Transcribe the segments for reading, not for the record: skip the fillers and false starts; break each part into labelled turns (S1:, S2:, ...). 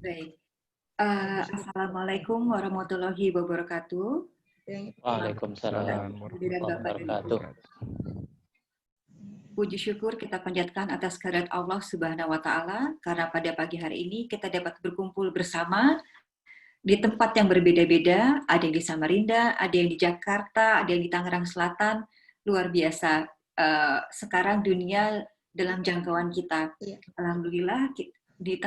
S1: Baik. Assalamualaikum warahmatullahi wabarakatuh.
S2: Waalaikumsalam warahmatullahi wabarakatuh.
S1: Puji syukur kita panjatkan atas kehadirat Allah Subhanahu wa Ta'ala, karena pada pagi hari ini kita dapat berkumpul bersama di tempat yang berbeda-beda. Ada yang di Samarinda, ada yang di Jakarta, ada yang di Tangerang Selatan. Luar biasa. Sekarang dunia dalam jangkauan kita. Alhamdulillah di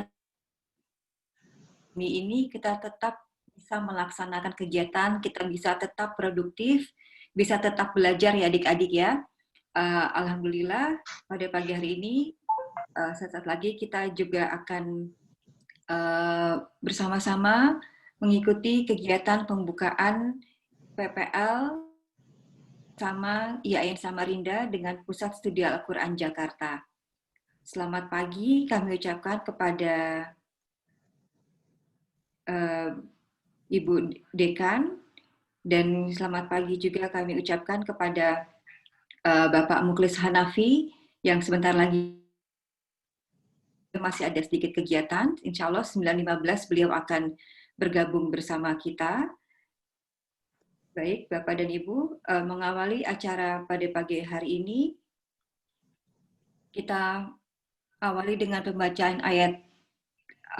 S1: ini kita tetap bisa melaksanakan kegiatan, kita bisa tetap produktif, bisa tetap belajar ya adik-adik ya. Alhamdulillah pada pagi hari ini sesaat lagi kita juga akan bersama-sama mengikuti kegiatan pembukaan PPL sama IAIN Samarinda dengan Pusat Studi Al-Quran Jakarta. Selamat pagi kami ucapkan kepada Ibu Dekan, dan selamat pagi juga kami ucapkan kepada Bapak Mukhlis Hanafi yang sebentar lagi masih ada sedikit kegiatan. Insya Allah 9.15 beliau akan bergabung bersama kita. Baik, Bapak dan Ibu, mengawali acara pada pagi hari ini, kita awali dengan pembacaan ayat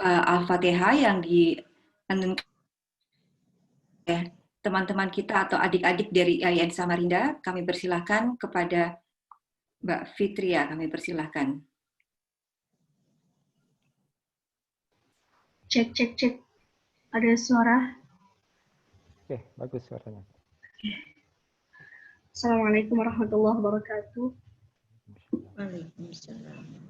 S1: Al-Fatihah yang teman-teman kita atau adik-adik dari IAIN Samarinda. Kami persilahkan kepada Mbak Fitria, kami persilahkan.
S3: Cek. Ada suara?
S2: Oke, bagus suaranya.
S3: Assalamualaikum warahmatullahi wabarakatuh.
S4: Waalaikumsalam.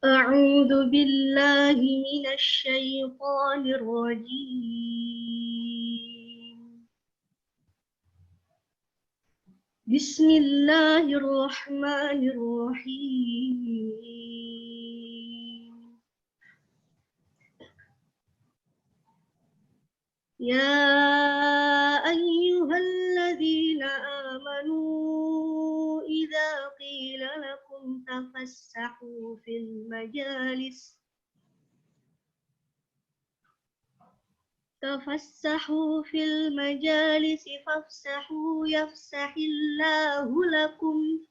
S3: A'udzu billahi minasy syaithanir rajim. Bismillahirrahmanirrahim. Ya ayyuhalladzina amanu idza qila lakum tafassahu fil majalis fafsahu yafsahillahu lakum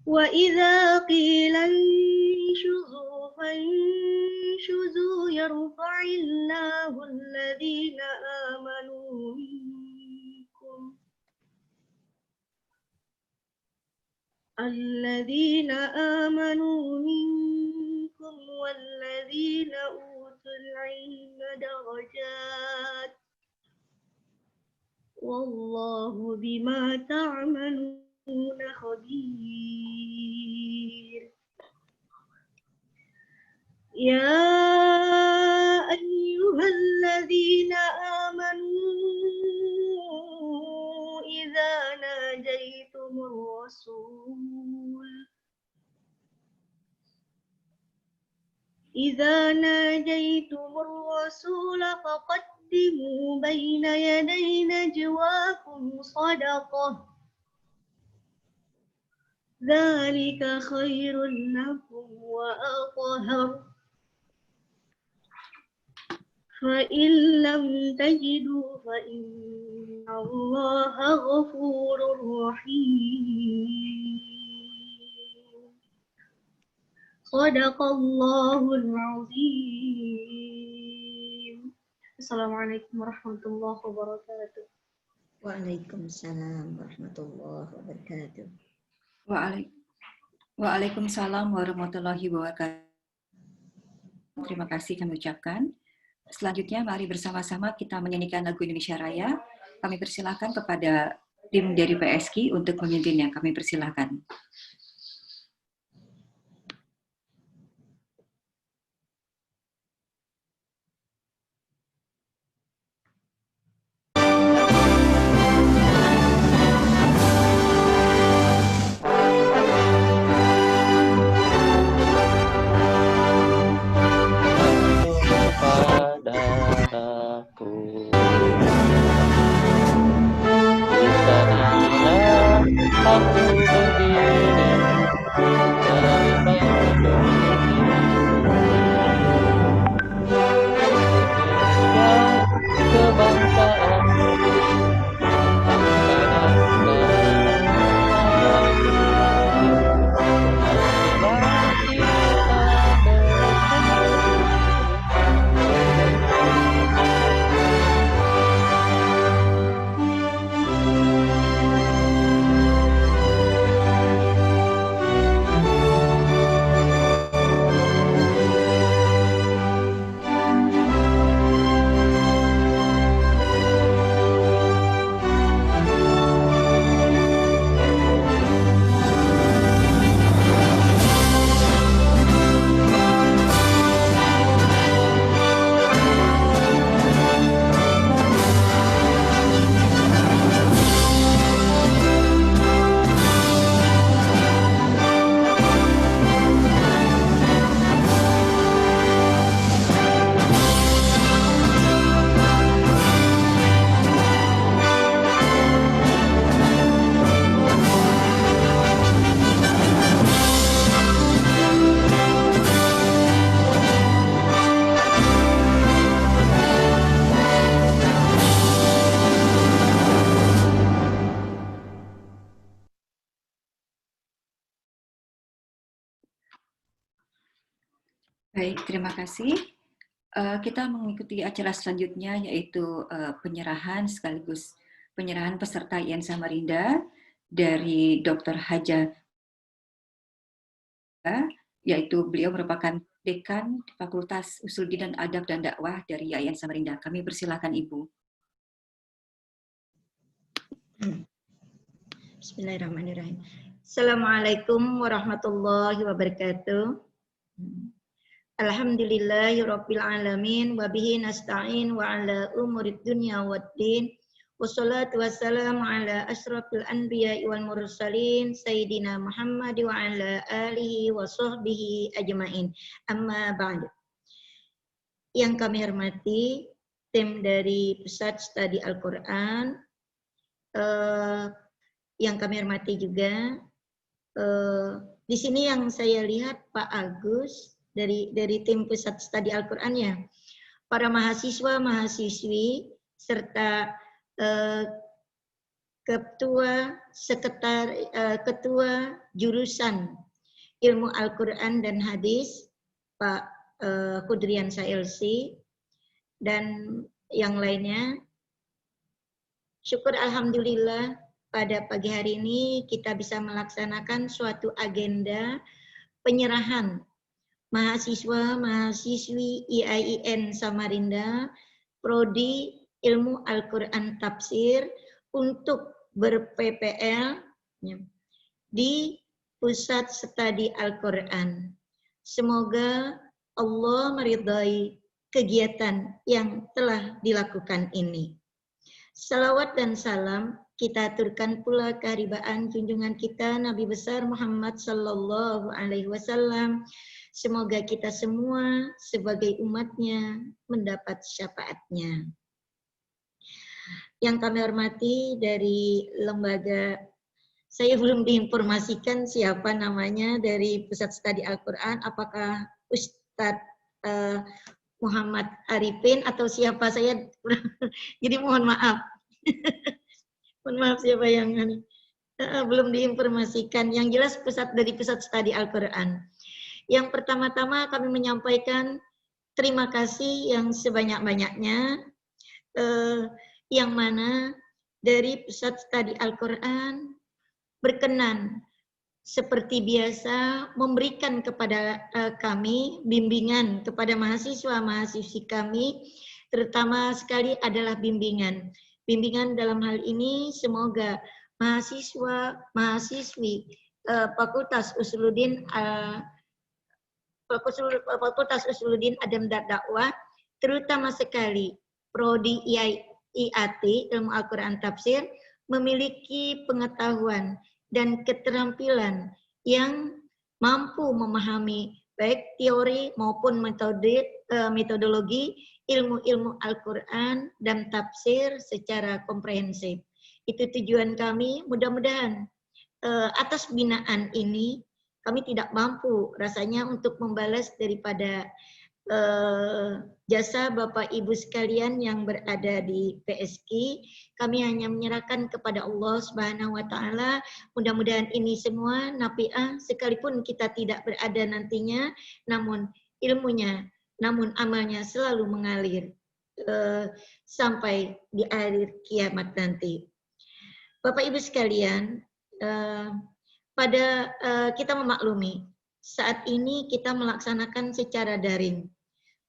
S3: wa idza qila inshuzu fanshuzu yarfa'illahu alladhina amanu minkum والذين أوتوا العلم درجات والله بما تعملون خبير. يا أيها الذين آمنوا إذا ناجيتم الرسول فقدموا بين يدي نجواكم صدقة ذلك خير لكم وأطهر فإن لم تجدوا فإن الله غفور رحيم. صدق الله العظيم. Assalamualaikum warahmatullahi wabarakatuh.
S4: Waalaikumsalam warahmatullahi wabarakatuh.
S1: Waalaikumsalam warahmatullahi wabarakatuh. Terima kasih kami ucapkan. Selanjutnya mari bersama-sama kita menyanyikan lagu Indonesia Raya. Kami persilahkan kepada tim dari PSK untuk memimpinnya. Kami persilahkan.
S2: Padaku
S1: Baik, terima kasih. Kita mengikuti acara selanjutnya yaitu penyerahan sekaligus penyerahan peserta IAIN Samarinda dari Dr. Haja, yaitu beliau merupakan Dekan Fakultas Usuluddin dan Adab dan Dakwah dari IAIN Samarinda. Kami persilakan Ibu.
S4: Bismillahirrahmanirrahim. Assalamualaikum warahmatullahi wabarakatuh. Alhamdulillahirabbil alamin wa bihi nasta'in wa ala umurid dunya waddin. Wassalatu wassalamu ala asyrafil anbiya'i wal mursalin sayyidina Muhammad wa ala alihi wa sahbihi ajmain. Amma ba'du. Yang kami hormati tim dari Pusat Studi Al-Qur'an, yang kami hormati juga di sini yang saya lihat Pak Agus dari tim Pusat Studi Al-Qur'an ya, para mahasiswa mahasiswi serta ketua jurusan Ilmu Al-Qur'an dan Hadis Pak Kudrian Sailsi dan yang lainnya. Syukur alhamdulillah pada pagi hari ini kita bisa melaksanakan suatu agenda penyerahan mahasiswa-mahasiswi IAIN Samarinda Prodi Ilmu Al-Qur'an Tafsir untuk ber-PPL di Pusat Studi Al-Qur'an. Semoga Allah meridai kegiatan yang telah dilakukan ini. Salawat dan salam kita aturkan pula keharibaan junjungan kita Nabi besar Muhammad sallallahu alaihi wasallam. Semoga kita semua sebagai umatnya mendapat syafaatnya. Yang kami hormati dari lembaga, saya belum diinformasikan siapa namanya dari Pusat Studi Al-Qur'an, apakah Ustadz Muhammad Arifin atau siapa, saya jadi mohon maaf. Mohon maaf siapa yang belum diinformasikan. Yang jelas dari Pusat Studi Al-Qur'an. Yang pertama-tama kami menyampaikan terima kasih yang sebanyak-banyaknya, yang mana dari Pusat Studi Al-Qur'an berkenan seperti biasa memberikan kepada kami bimbingan kepada mahasiswa-mahasiswi kami, terutama sekali adalah bimbingan dalam hal ini semoga mahasiswa-mahasiswi Fakultas Usuluddin Adab dan Dakwah, terutama sekali Prodi IAT Ilmu Al-Qur'an Tafsir, memiliki pengetahuan dan keterampilan yang mampu memahami baik teori maupun metodologi ilmu-ilmu Al-Qur'an dan tafsir secara komprehensif. Itu tujuan kami, mudah-mudahan atas binaan ini kami tidak mampu rasanya untuk membalas daripada jasa Bapak Ibu sekalian yang berada di PSK. Kami hanya menyerahkan kepada Allah Subhanahu wa taala. Mudah-mudahan ini semua nafi'ah sekalipun kita tidak berada nantinya, namun ilmunya, namun amalnya selalu mengalir sampai di akhir kiamat nanti. Bapak Ibu sekalian, kita memaklumi saat ini kita melaksanakan secara daring.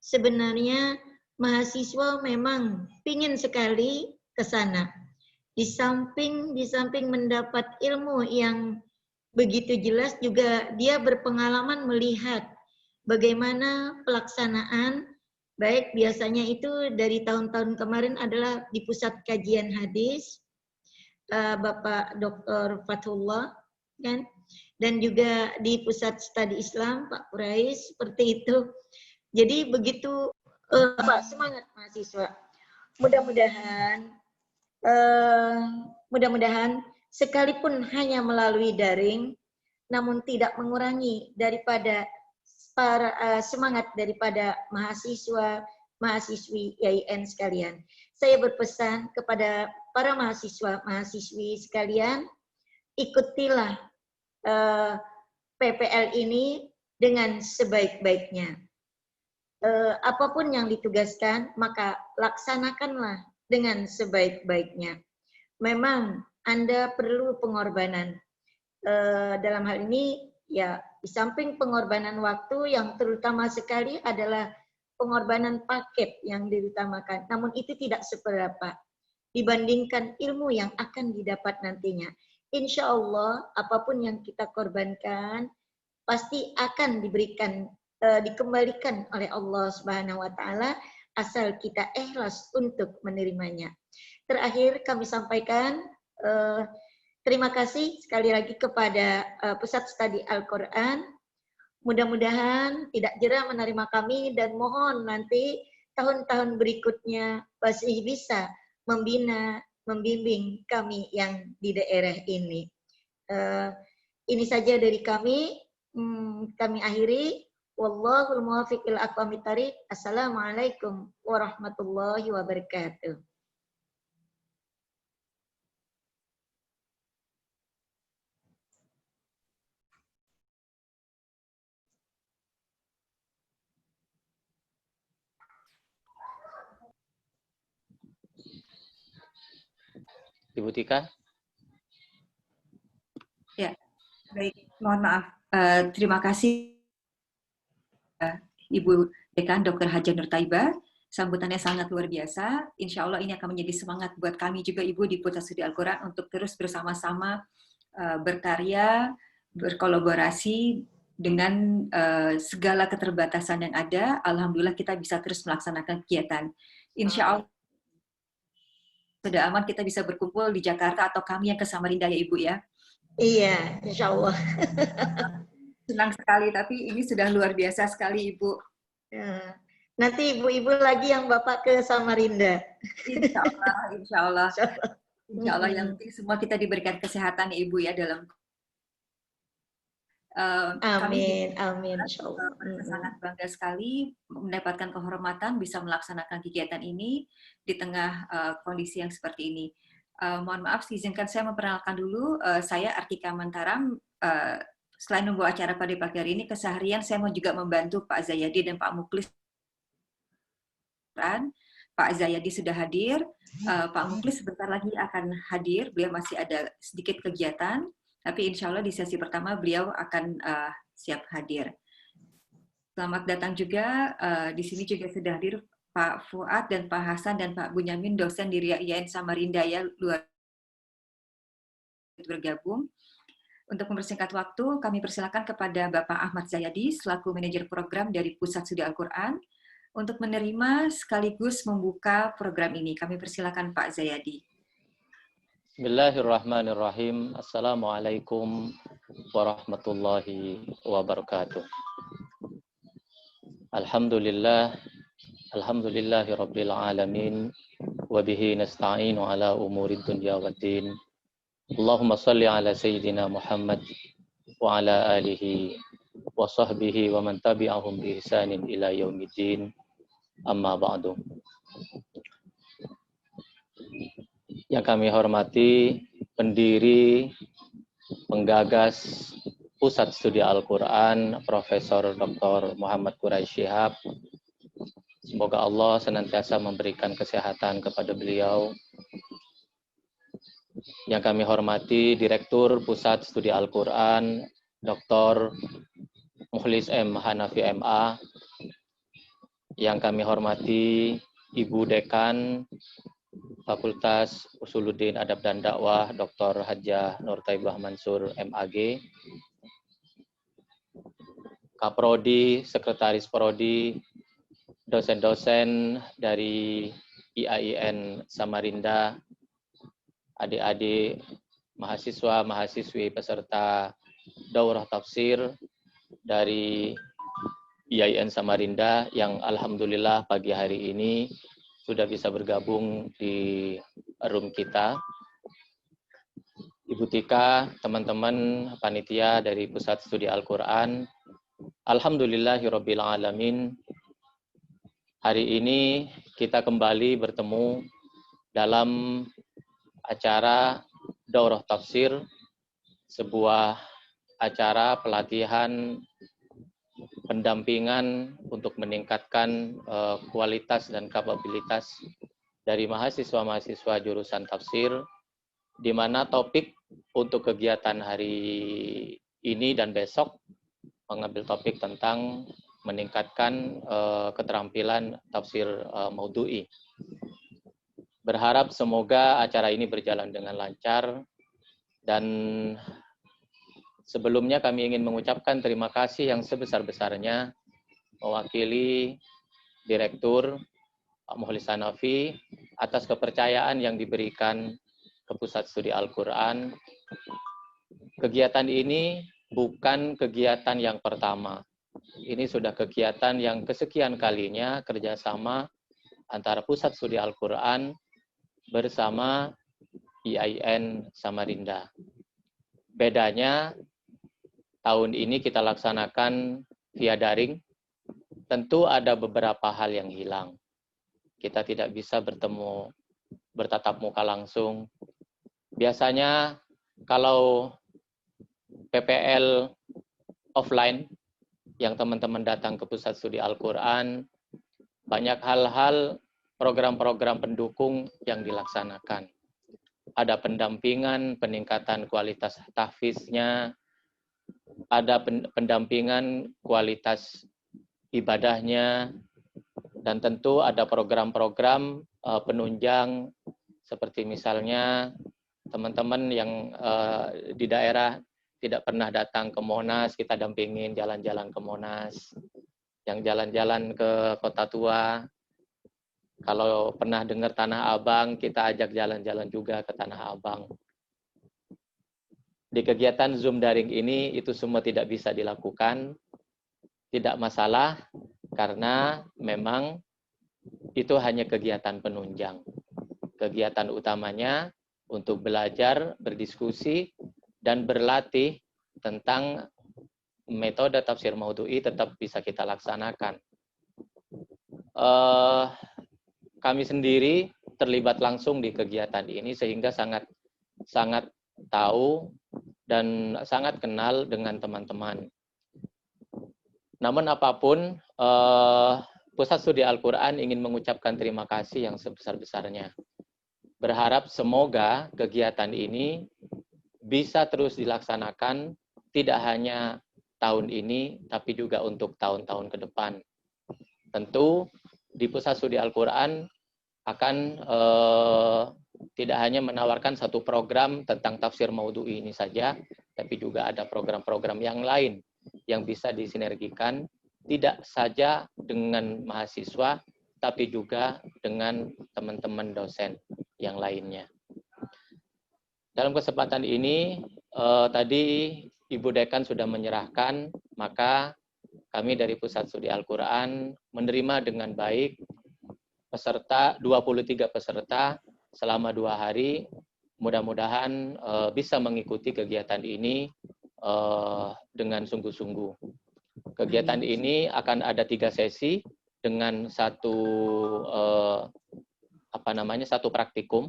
S4: Sebenarnya mahasiswa memang ingin sekali ke sana. Di samping mendapat ilmu yang begitu jelas, juga dia berpengalaman melihat bagaimana pelaksanaan, baik biasanya itu dari tahun-tahun kemarin adalah di pusat kajian hadis, Bapak Dr. Fathullah, kan? Dan juga di pusat studi Islam Pak Qurais, seperti itu. Jadi begitu semangat mahasiswa. Mudah-mudahan sekalipun hanya melalui daring, namun tidak mengurangi daripada semangat daripada mahasiswi YIN sekalian. Saya berpesan kepada para mahasiswi sekalian, ikutilah PPL ini dengan sebaik-baiknya. Apapun yang ditugaskan, maka laksanakanlah dengan sebaik-baiknya. Memang Anda perlu pengorbanan. Dalam hal ini, ya, di samping pengorbanan waktu yang terutama sekali adalah pengorbanan paket yang diutamakan. Namun itu tidak seberapa dibandingkan ilmu yang akan didapat nantinya. Insya Allah, apapun yang kita korbankan, pasti akan dikembalikan oleh Allah Subhanahu wa taala, asal kita ikhlas untuk menerimanya. Terakhir kami sampaikan terima kasih sekali lagi kepada Pusat Studi Al-Qur'an. Mudah-mudahan tidak jera menerima kami, dan mohon nanti tahun-tahun berikutnya masih bisa membina, membimbing kami yang di daerah ini. Ini saja dari kami. Kami akhiri. Wallahul muwaffiq ila aqwamit thariq. Assalamualaikum warahmatullahi wabarakatuh.
S2: Ibu Tika?
S1: Ya, baik. Mohon maaf. Terima kasih Ibu Dekan Dr. Hajar Nur Taibah. Sambutannya sangat luar biasa. Insya Allah ini akan menjadi semangat buat kami juga Ibu di Pusat Studi Al-Quran untuk terus bersama-sama berkarya, berkolaborasi dengan segala keterbatasan yang ada. Alhamdulillah kita bisa terus melaksanakan kegiatan. Insya Allah sudah aman kita bisa berkumpul di Jakarta atau kami yang ke Samarinda ya Ibu ya.
S4: Iya, insya Allah.
S1: Senang sekali, tapi ini sudah luar biasa sekali Ibu.
S4: Ya. Nanti ibu-ibu lagi yang Bapak ke Samarinda.
S1: Insya Allah, insya Allah. Insya Allah yang penting semua kita diberikan kesehatan ya Ibu ya dalam
S4: amin, amin, insya Allah.
S1: Sangat bangga sekali mendapatkan kehormatan bisa melaksanakan kegiatan ini di tengah kondisi yang seperti ini. Mohon maaf, izinkan saya memperkenalkan dulu. Saya Artika Mantaram. Selain membawa acara pada pagi hari ini, keseharian saya mau juga membantu Pak Zayadi dan Pak Muklis. Pak Zayadi sudah hadir. Pak Muklis sebentar lagi akan hadir. Beliau masih ada sedikit kegiatan. Tapi insya Allah di sesi pertama beliau akan siap hadir. Selamat datang juga, di sini juga sudah hadir Pak Fuad dan Pak Hasan dan Pak Bunyamin, dosen di YIN Samarinda ya, luar bergabung. Untuk mempersingkat waktu, kami persilakan kepada Bapak Ahmad Zayadi, selaku manajer program dari Pusat Studi Al-Quran, untuk menerima sekaligus membuka program ini. Kami persilakan Pak Zayadi.
S2: Bismillahirrahmanirrahim. Assalamualaikum warahmatullahi wabarakatuh. Alhamdulillahi rabbil alamin, wa bihi nasta'inu ala umurid dunya waddin. Allahumma salli ala Sayyidina Muhammad wa ala alihi wa sahbihi wa man tabi'ahum bi ihsanin ila yaumiddin. Amma ba'du. Yang kami hormati pendiri, penggagas Pusat Studi Al-Quran, Profesor Dr. Muhammad Quraisy Shihab. Semoga Allah senantiasa memberikan kesehatan kepada beliau. Yang kami hormati Direktur Pusat Studi Al-Quran, Dr. Mukhlis M. Hanafi MA. Yang kami hormati Ibu Dekan Fakultas Usuluddin Adab dan Dakwah, Dr. Hajjah Nur Taibah Mansur MAG. Kaprodi, Sekretaris Prodi, dosen-dosen dari IAIN Samarinda, adik-adik, mahasiswa, mahasiswi peserta daurah tafsir dari IAIN Samarinda yang alhamdulillah pagi hari ini sudah bisa bergabung di room kita. Ibu Tika, teman-teman panitia dari Pusat Studi Al-Quran, alhamdulillahirabbil alamin. Hari ini kita kembali bertemu dalam acara daurah tafsir, sebuah acara pelatihan pendampingan untuk meningkatkan kualitas dan kapabilitas dari mahasiswa-mahasiswa jurusan tafsir, di mana topik untuk kegiatan hari ini dan besok mengambil topik tentang meningkatkan keterampilan tafsir maudhu'i. Berharap semoga acara ini berjalan dengan lancar, dan sebelumnya kami ingin mengucapkan terima kasih yang sebesar-besarnya mewakili Direktur Pak Mukhlis Hanafi atas kepercayaan yang diberikan ke Pusat Studi Al-Quran. Kegiatan ini bukan kegiatan yang pertama. Ini sudah kegiatan yang kesekian kalinya kerjasama antara Pusat Studi Al-Quran bersama IAIN Samarinda. Bedanya, tahun ini kita laksanakan via daring. Tentu ada beberapa hal yang hilang. Kita tidak bisa bertatap muka langsung. Biasanya kalau PPL offline, yang teman-teman datang ke Pusat Studi Al-Quran, banyak hal-hal, program-program pendukung yang dilaksanakan. Ada pendampingan, peningkatan kualitas tahfiznya, ada pendampingan kualitas ibadahnya, dan tentu ada program-program penunjang, seperti misalnya teman-teman yang di daerah tidak pernah datang ke Monas, kita dampingin jalan-jalan ke Monas. Yang jalan-jalan ke Kota Tua, kalau pernah dengar Tanah Abang, kita ajak jalan-jalan juga ke Tanah Abang. Di kegiatan Zoom daring ini, itu semua tidak bisa dilakukan. Tidak masalah, karena memang itu hanya kegiatan penunjang. Kegiatan utamanya untuk belajar, berdiskusi, dan berlatih tentang metode tafsir maudhu'i tetap bisa kita laksanakan. Kami sendiri terlibat langsung di kegiatan ini sehingga sangat tahu dan sangat kenal dengan teman-teman. Namun apapun, Pusat Studi Al-Quran ingin mengucapkan terima kasih yang sebesar-besarnya. Berharap semoga kegiatan ini bisa terus dilaksanakan, tidak hanya tahun ini, tapi juga untuk tahun-tahun ke depan. Tentu di Pusat Studi Al-Quran akan tidak hanya menawarkan satu program tentang tafsir maudhu'i ini saja, tapi juga ada program-program yang lain yang bisa disinergikan, tidak saja dengan mahasiswa, tapi juga dengan teman-teman dosen yang lainnya. Dalam kesempatan ini, tadi Ibu Dekan sudah menyerahkan, maka kami dari Pusat Studi Al-Quran menerima dengan baik 23 peserta selama 2 hari, mudah-mudahan bisa mengikuti kegiatan ini dengan sungguh-sungguh. Kegiatan ini akan ada 3 sesi dengan satu praktikum.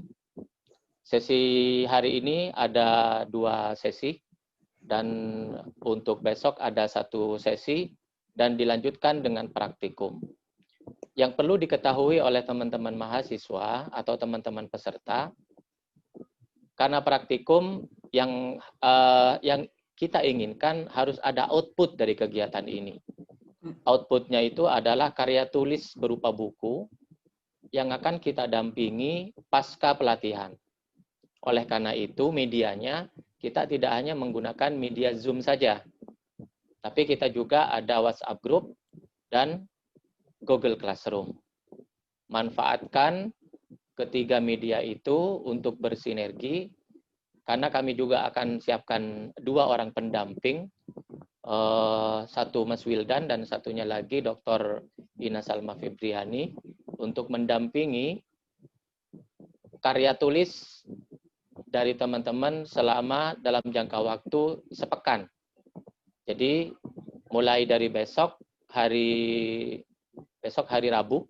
S2: Sesi hari ini ada 2 sesi dan untuk besok ada 1 sesi dan dilanjutkan dengan praktikum. Yang perlu diketahui oleh teman-teman mahasiswa atau teman-teman peserta, karena praktikum yang kita inginkan harus ada output dari kegiatan ini. Outputnya itu adalah karya tulis berupa buku yang akan kita dampingi pasca pelatihan. Oleh karena itu, medianya kita tidak hanya menggunakan media Zoom saja, tapi kita juga ada WhatsApp group dan Google Classroom. Manfaatkan ketiga media itu untuk bersinergi, karena kami juga akan siapkan 2 orang pendamping, satu Mas Wildan dan satunya lagi Dr. Ina Salma Febriani, untuk mendampingi karya tulis dari teman-teman selama dalam jangka waktu sepekan. Jadi mulai dari besok hari Rabu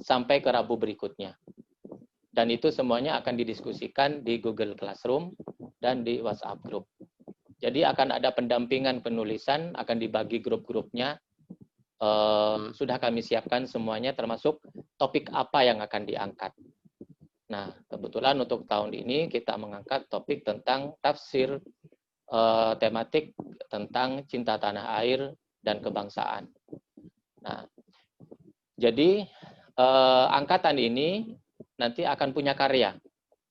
S2: sampai ke Rabu berikutnya. Dan itu semuanya akan didiskusikan di Google Classroom dan di WhatsApp group. Jadi akan ada pendampingan penulisan, akan dibagi grup-grupnya. Sudah kami siapkan semuanya, termasuk topik apa yang akan diangkat. Nah, kebetulan untuk tahun ini kita mengangkat topik tentang tafsir tematik tentang cinta tanah air dan kebangsaan. Nah, jadi angkatan ini nanti akan punya karya,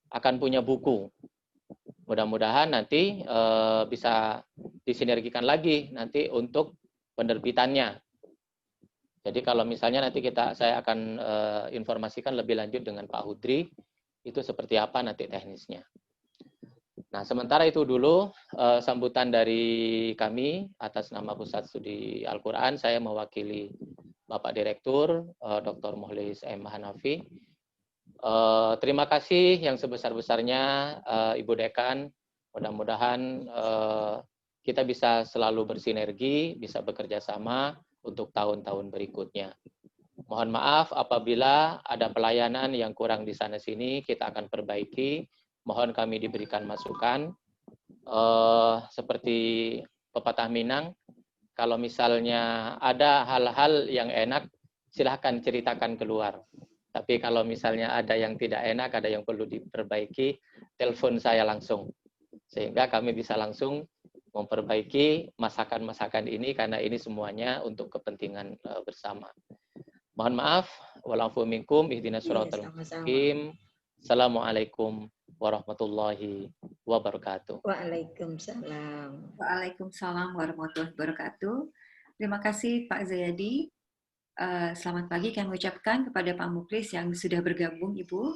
S2: akan punya buku. Mudah-mudahan nanti bisa disinergikan lagi nanti untuk penerbitannya. Jadi kalau misalnya nanti saya akan informasikan lebih lanjut dengan Pak Hudri, itu seperti apa nanti teknisnya. Nah, sementara itu dulu sambutan dari kami atas nama Pusat Studi Al-Quran. Saya mewakili Bapak Direktur, Dr. Mukhlis M. Hanafi. Terima kasih yang sebesar-besarnya Ibu Dekan. Mudah-mudahan kita bisa selalu bersinergi, bisa bekerja sama untuk tahun-tahun berikutnya. Mohon maaf apabila ada pelayanan yang kurang di sana-sini, kita akan perbaiki. Mohon kami diberikan masukan. Seperti pepatah Minang, kalau misalnya ada hal-hal yang enak, silahkan ceritakan keluar. Tapi kalau misalnya ada yang tidak enak, ada yang perlu diperbaiki, telepon saya langsung. Sehingga kami bisa langsung memperbaiki masakan-masakan ini, karena ini semuanya untuk kepentingan bersama. Mohon maaf. Wa'alaikum minkum, ihdinas siratal mustaqim. Assalamualaikum warahmatullahi wabarakatuh.
S4: Waalaikumsalam.
S1: Waalaikumsalam warahmatullahi wabarakatuh. Terima kasih Pak Zayadi. Selamat pagi kami ucapkan kepada Pak Mukhlis yang sudah bergabung, Ibu.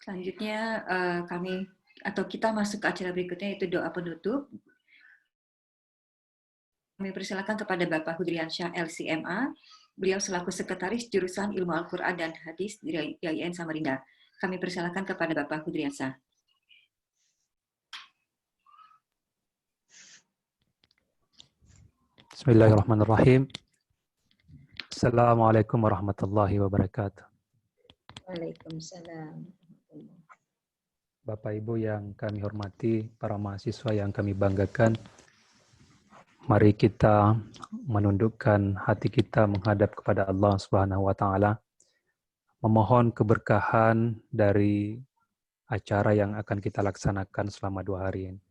S1: Selanjutnya kita masuk ke acara berikutnya, yaitu doa penutup. Kami persilakan kepada Bapak Hudriansyah LCMA. Beliau selaku Sekretaris Jurusan Ilmu Al-Quran dan Hadis di IAIN Samarinda. Kami persilakan kepada Bapak Hudriansyah.
S5: Bismillahirrahmanirrahim. Assalamualaikum warahmatullahi wabarakatuh.
S4: Waalaikumsalam.
S5: Bapak Ibu yang kami hormati, para mahasiswa yang kami banggakan, mari kita menundukkan hati kita menghadap kepada Allah Subhanahu wa taala, memohon keberkahan dari acara yang akan kita laksanakan selama 2 hari ini.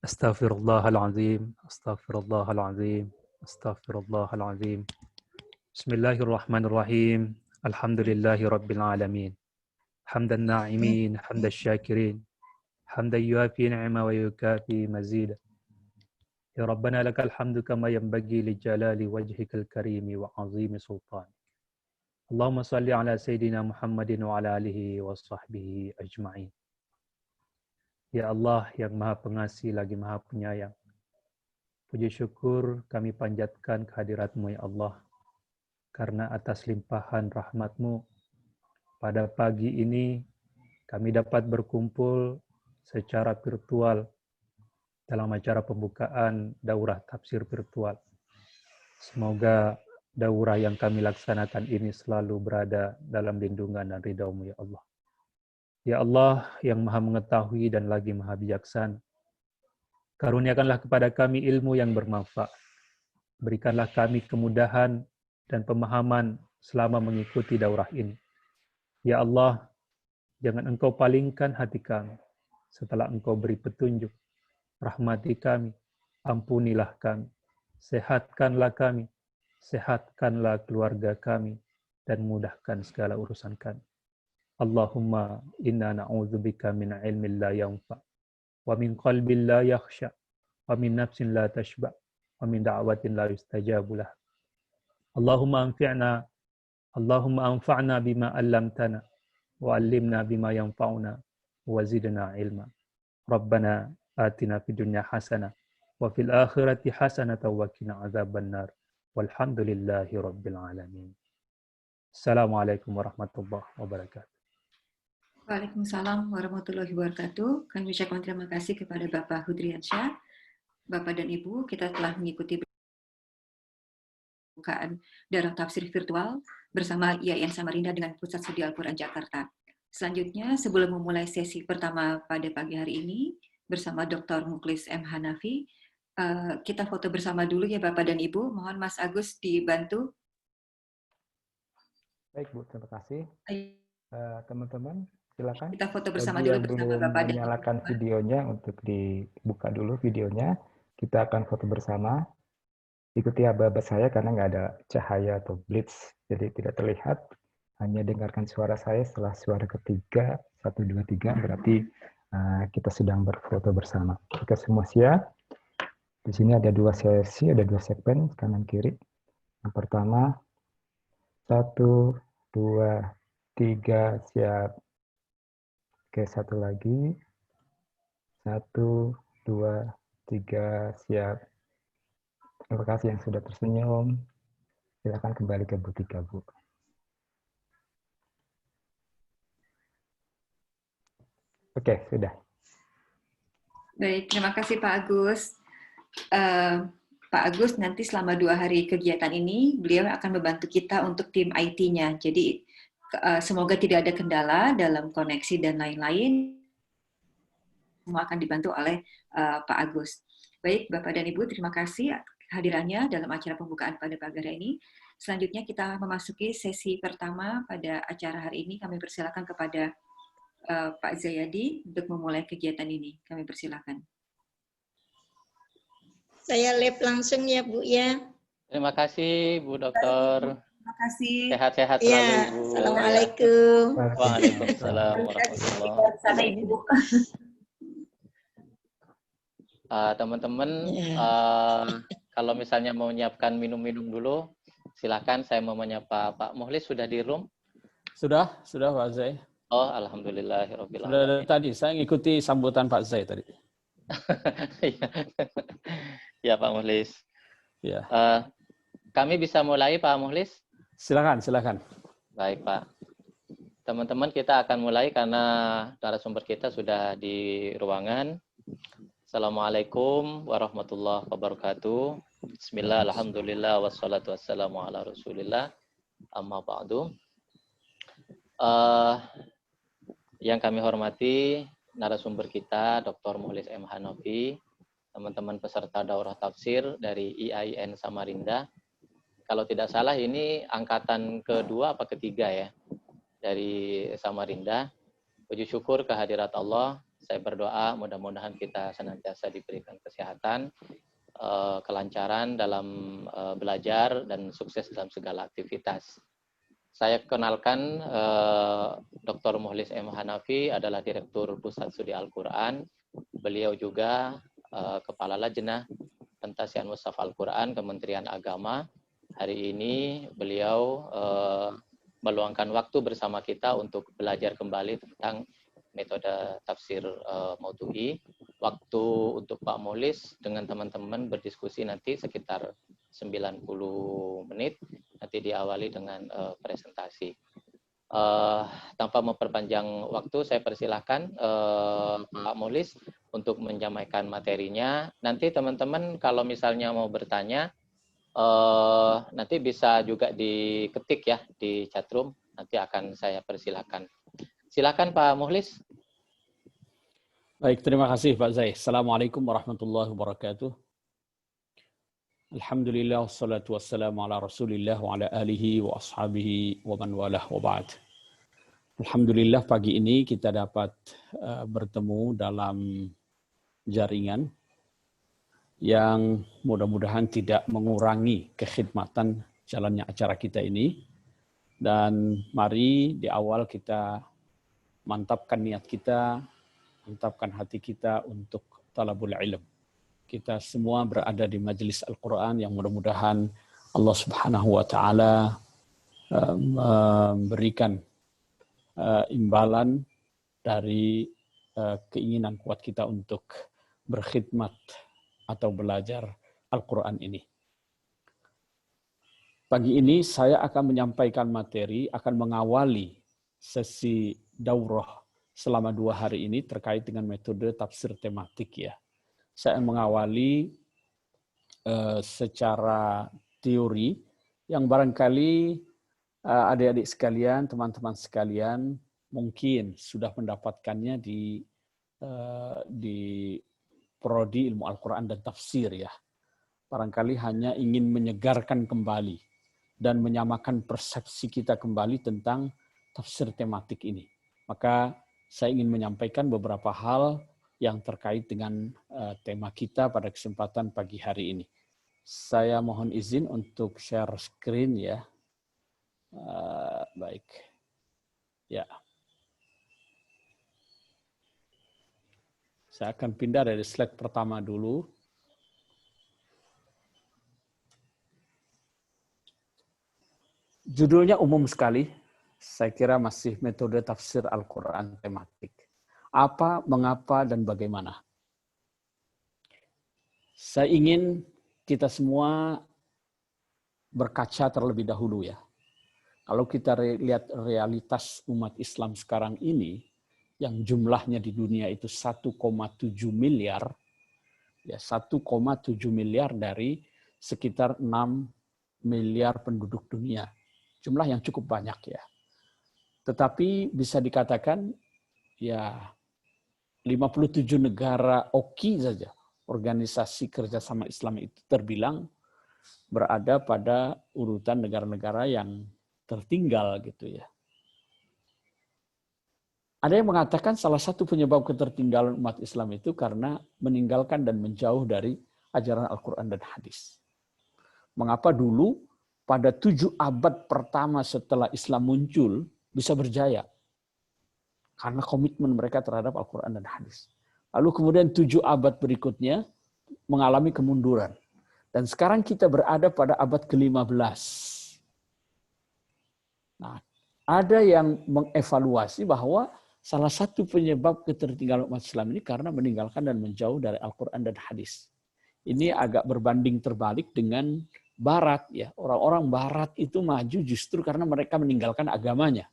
S5: Astaghfirullahaladzim, astaghfirullahaladzim, astaghfirullahaladzim. Bismillahirrahmanirrahim. Alhamdulillahi rabbil alamin. Hamdan na'imin, hamdan syakirin. Hamdan yuafi ni'ma wa yukafi mazida. Ya Rabbana lakal hamdu kama yanbaghi li jalali wajhikal karimi wa azimi sultan. Allahumma salli ala Sayyidina Muhammadin wa ala alihi wa sahbihi ajma'in. Ya Allah yang Maha Pengasih lagi Maha Penyayang, puji syukur kami panjatkan kehadirat-Mu ya Allah, karena atas limpahan rahmat-Mu pada pagi ini kami dapat berkumpul secara virtual dalam acara pembukaan daurah tafsir virtual. Semoga daurah yang kami laksanakan ini selalu berada dalam lindungan dan ridha-Mu ya Allah. Ya Allah yang Maha mengetahui dan lagi Maha bijaksana, karuniakanlah kepada kami ilmu yang bermanfaat. Berikanlah kami kemudahan dan pemahaman selama mengikuti daurah ini. Ya Allah, jangan Engkau palingkan hati kami setelah Engkau beri petunjuk. Rahmati kami, ampunilah kami, sehatkanlah kami, sehatkanlah keluarga kami, dan mudahkan segala urusan kami. Allahumma inna na'udzubika min ilmin la yanfa, wa min qalbin la yakhsha, wa min nafsin la tashba, wa min da'watin la yustajabu lah. Allahumma anfa'na bima 'allamtana wa 'allimna bima yanfa'una wa zidna ilma. Rabbana atina fid dunya hasanah wa fil akhirati hasanatan wa qina adzabannar. Walhamdulillahi rabbil alamin. Assalamualaikum warahmatullahi wabarakatuh.
S1: Waalaikumsalam warahmatullahi wabarakatuh. Kami ucapkan terima kasih kepada Bapak Hudriansyah. Bapak dan Ibu, kita telah mengikuti pembukaan daurah tafsir virtual bersama IAIN Samarinda dengan Pusat Studi Al-Quran Jakarta. Selanjutnya, sebelum memulai sesi pertama pada pagi hari ini bersama Dr. Mukhlis M. Hanafi, kita foto bersama dulu ya Bapak dan Ibu. Mohon Mas Agus dibantu.
S6: Baik Bu, terima kasih. Teman-teman, silakan.
S1: Kita foto bersama
S6: Bagi
S1: dulu
S6: yang
S1: bersama
S6: belum
S1: Bapak dan Ibu.
S6: menyalakan videonya, untuk dibuka dulu videonya. Kita akan foto bersama. Ikuti aba-aba saya karena nggak ada cahaya atau blitz, jadi tidak terlihat. Hanya dengarkan suara saya setelah suara ketiga, 1, 2, 3, berarti kita sedang berfoto bersama. Jika semua siap, di sini ada 2 sesi, ada 2 segmen, kanan kiri. Yang pertama, 1, 2, 3, siap. Oke, satu lagi. 1, 2, 3, siap. Terima kasih yang sudah tersenyum. Silakan kembali ke Bu Tika, Bu. Oke, sudah.
S1: Baik, terima kasih Pak Agus. Pak Agus nanti selama 2 hari kegiatan ini, beliau akan membantu kita untuk tim IT-nya. Jadi semoga tidak ada kendala dalam koneksi dan lain-lain. Semua akan dibantu oleh Pak Agus. Baik, Bapak dan Ibu, terima kasih hadirannya dalam acara pembukaan pada pagi hari ini. Selanjutnya kita memasuki sesi pertama pada acara hari ini. Kami persilakan kepada Pak Zayadi untuk memulai kegiatan ini. Kami persilakan.
S4: Saya live langsung ya Bu ya.
S2: Terima kasih Bu Dokter.
S1: Terima kasih.
S2: Sehat-sehat selalu
S4: Ya,
S2: Bu.
S4: Assalamualaikum.
S2: Waalaikumsalam warahmatullahi.
S1: Sana Ibu.
S2: Teman-teman, kalau misalnya mau menyiapkan minum-minum dulu, silakan. Saya mau menyapa Pak Mukhlis. Sudah di room?
S7: Sudah Pak Zai.
S2: Oh, alhamdulillahirabbil
S7: Sudah dari
S2: alamin.
S7: tadi, saya ngikuti sambutan Pak Zai tadi.
S2: Ya Pak Mukhlis.
S7: Ya.
S2: Kami bisa mulai Pak Mukhlis?
S7: Silakan.
S2: Baik Pak. Teman-teman, kita akan mulai karena narasumber kita sudah di ruangan. Assalamualaikum warahmatullahi wabarakatuh. Bismillah, alhamdulillah, wassalatu wassalamu ala rasulillah. Amma ba'du. Yang kami hormati narasumber kita, Dr. Mukhlis M. Hanafi, teman-teman peserta daurah tafsir dari IAIN Samarinda. Kalau tidak salah ini angkatan kedua apa ketiga ya dari Samarinda. Puji syukur kehadirat Allah. Saya berdoa mudah-mudahan kita senantiasa diberikan kesehatan, kelancaran dalam belajar, dan sukses dalam segala aktivitas. Saya kenalkan Dr. Mukhlis M. Hanafi adalah Direktur Pusat Studi Al-Quran. Beliau juga Kepala Lajnah Pentasian Mushaf Al-Quran Kementerian Agama. Hari ini beliau meluangkan waktu bersama kita untuk belajar kembali tentang metode tafsir Maudhu'i. Waktu untuk Pak Mukhlis dengan teman-teman berdiskusi nanti sekitar 90 menit. Nanti diawali dengan presentasi. Tanpa memperpanjang waktu, saya persilahkan Pak Mulis untuk menyampaikan materinya. Nanti teman-teman kalau misalnya mau bertanya, nanti bisa juga diketik ya di chatroom. Nanti akan saya persilahkan. Silakan Pak Mulis.
S7: Baik, terima kasih Pak Zai. Assalamualaikum warahmatullahi wabarakatuh. Alhamdulillah, wassalatu wassalamu ala rasulillah wa ala alihi wa ashabihi wa man walah wa ba'd. Alhamdulillah pagi ini kita dapat bertemu dalam jaringan yang mudah-mudahan tidak mengurangi kekhidmatan jalannya acara kita ini. Dan mari di awal kita mantapkan niat kita, mantapkan hati kita untuk talabul ilm. Kita semua berada di majelis Al-Quran yang mudah-mudahan Allah Subhanahu wa Ta'ala memberikan imbalan dari keinginan kuat kita untuk berkhidmat atau belajar Al-Quran ini. Pagi ini saya akan menyampaikan materi, akan mengawali sesi daurah selama 2 hari ini terkait dengan metode tafsir tematik ya. Saya mengawali secara teori yang barangkali adik-adik sekalian, teman-teman sekalian mungkin sudah mendapatkannya di prodi ilmu Al-Quran dan tafsir ya. Barangkali hanya ingin menyegarkan kembali dan menyamakan persepsi kita kembali tentang tafsir tematik ini. Maka saya ingin menyampaikan beberapa hal yang terkait dengan tema kita pada kesempatan pagi hari ini. Saya mohon izin untuk share screen ya. Baik. Ya. Saya akan pindah dari slide pertama dulu. Judulnya umum sekali. Saya kira masih metode tafsir Al-Quran tematik. Apa, mengapa, dan bagaimana. Saya ingin kita semua berkaca terlebih dahulu ya. Kalau kita lihat realitas umat Islam sekarang ini, yang jumlahnya di dunia itu 1,7 miliar, ya 1,7 miliar dari sekitar 6 miliar penduduk dunia. Jumlah yang cukup banyak ya. Tetapi bisa dikatakan ya 57 negara OKI saja, organisasi kerjasama Islam itu terbilang berada pada urutan negara-negara yang tertinggal gitu ya. Ada yang mengatakan salah satu penyebab ketertinggalan umat Islam itu karena meninggalkan dan menjauh dari ajaran Al-Quran dan hadis. Mengapa dulu pada 7 abad pertama setelah Islam muncul bisa berjaya? Karena komitmen mereka terhadap Al-Quran dan hadis. Lalu kemudian 7 abad berikutnya mengalami kemunduran. Dan sekarang kita berada pada abad ke-15. Nah, ada yang mengevaluasi bahwa salah satu penyebab ketertinggalan umat Islam ini karena meninggalkan dan menjauh dari Al-Quran dan hadis. Ini agak berbanding terbalik dengan Barat ya. Orang-orang Barat itu maju justru karena mereka meninggalkan agamanya.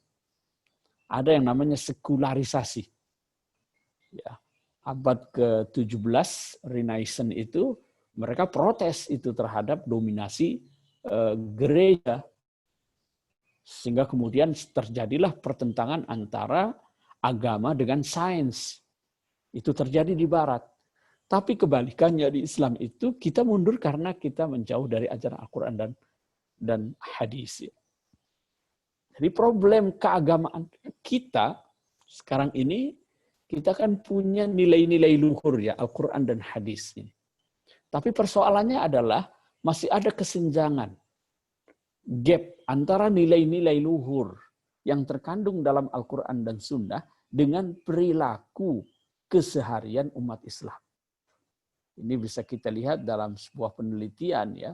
S7: Ada yang namanya sekularisasi. Ya. Abad ke-17 Renaissance itu mereka protes itu terhadap dominasi gereja. Sehingga kemudian terjadilah pertentangan antara agama dengan sains. Itu terjadi di Barat. Tapi kebalikannya di Islam itu kita mundur karena kita menjauh dari ajaran Al-Quran dan hadis. Jadi problem keagamaan kita sekarang ini, kita kan punya nilai-nilai luhur ya, Al-Quran dan hadis ini. Tapi persoalannya adalah masih ada kesenjangan, gap antara nilai-nilai luhur yang terkandung dalam Al-Quran dan Sunnah dengan perilaku keseharian umat Islam. Ini bisa kita lihat dalam sebuah penelitian ya,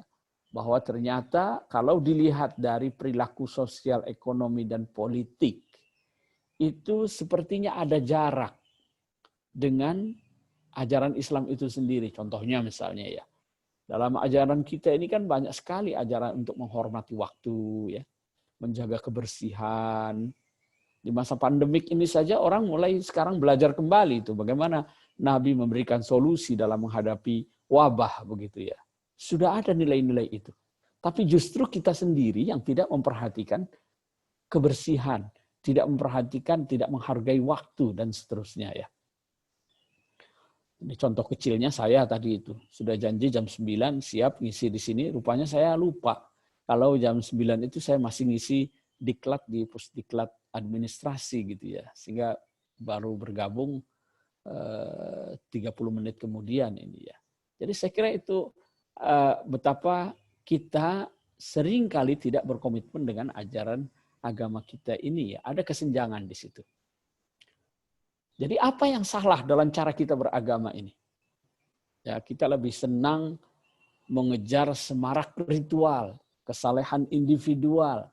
S7: bahwa ternyata kalau dilihat dari perilaku sosial, ekonomi, dan politik, itu sepertinya ada jarak dengan ajaran Islam itu sendiri. Contohnya misalnya ya, dalam ajaran kita ini kan banyak sekali ajaran untuk menghormati waktu, ya, menjaga kebersihan, Di masa pandemik ini saja orang mulai sekarang belajar kembali itu bagaimana Nabi memberikan solusi dalam menghadapi wabah begitu ya. Sudah ada nilai-nilai itu. Tapi justru kita sendiri yang tidak memperhatikan kebersihan, tidak memperhatikan, tidak menghargai waktu dan seterusnya ya. Ini contoh kecilnya saya tadi itu. Sudah janji jam 9 siap ngisi di sini, rupanya saya lupa. Kalau jam 9 itu saya masih ngisi diklat di pusdiklat administrasi gitu ya. Sehingga baru bergabung 30 menit kemudian ini ya. Jadi saya kira itu betapa kita seringkali tidak berkomitmen dengan ajaran agama kita ini ya. Ada kesenjangan di situ. Jadi apa yang salah dalam cara kita beragama ini? Ya, kita lebih senang mengejar semarak ritual, kesalehan individual,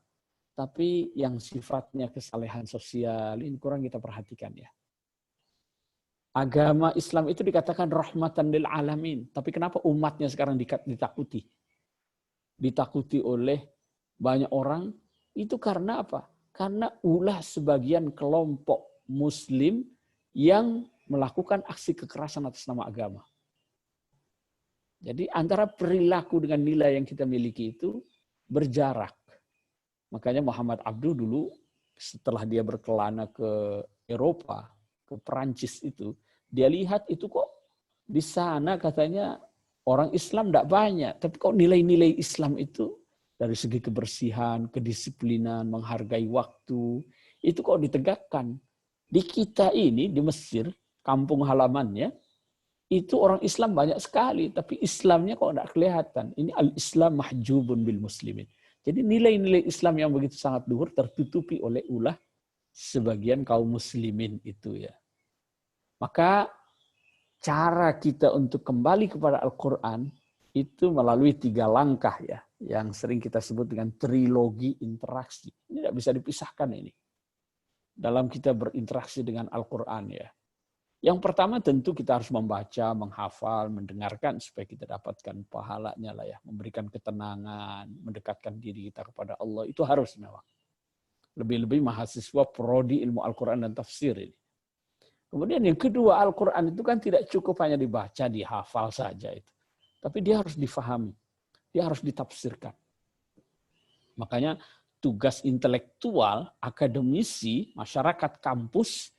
S7: tapi yang sifatnya kesalehan sosial ini kurang kita perhatikan ya. Agama Islam itu dikatakan rahmatan lil alamin, tapi kenapa umatnya sekarang ditakuti? Ditakuti oleh banyak orang, itu karena apa? Karena ulah sebagian kelompok muslim yang melakukan aksi kekerasan atas nama agama. Jadi antara perilaku dengan nilai yang kita miliki itu berjarak. Makanya Muhammad Abduh dulu setelah dia berkelana ke Eropa, ke Perancis itu, dia lihat itu kok di sana katanya orang Islam tidak banyak, tapi kok nilai-nilai Islam itu dari segi kebersihan, kedisiplinan, menghargai waktu, itu kok ditegakkan. Di kita ini, di Mesir, kampung halamannya, itu orang Islam banyak sekali, tapi Islamnya kok tidak kelihatan. Ini al-Islam mahjubun bil muslimin. Jadi nilai-nilai Islam yang begitu sangat luhur tertutupi oleh ulah sebagian kaum muslimin itu ya. Maka cara kita untuk kembali kepada Al-Quran itu melalui 3 langkah ya, yang sering kita sebut dengan trilogi interaksi. Ini tidak bisa dipisahkan ini. Dalam kita berinteraksi dengan Al-Quran ya. Yang pertama tentu kita harus membaca, menghafal, mendengarkan supaya kita dapatkan pahalanya lah ya. Memberikan ketenangan, mendekatkan diri kita kepada Allah. Itu harus memang. Lebih-lebih mahasiswa prodi ilmu Al-Quran dan tafsir ini. Kemudian yang kedua, Al-Quran itu kan tidak cukup hanya dibaca, dihafal saja itu. Tapi dia harus difahami. Dia harus ditafsirkan. Makanya tugas intelektual, akademisi, masyarakat kampus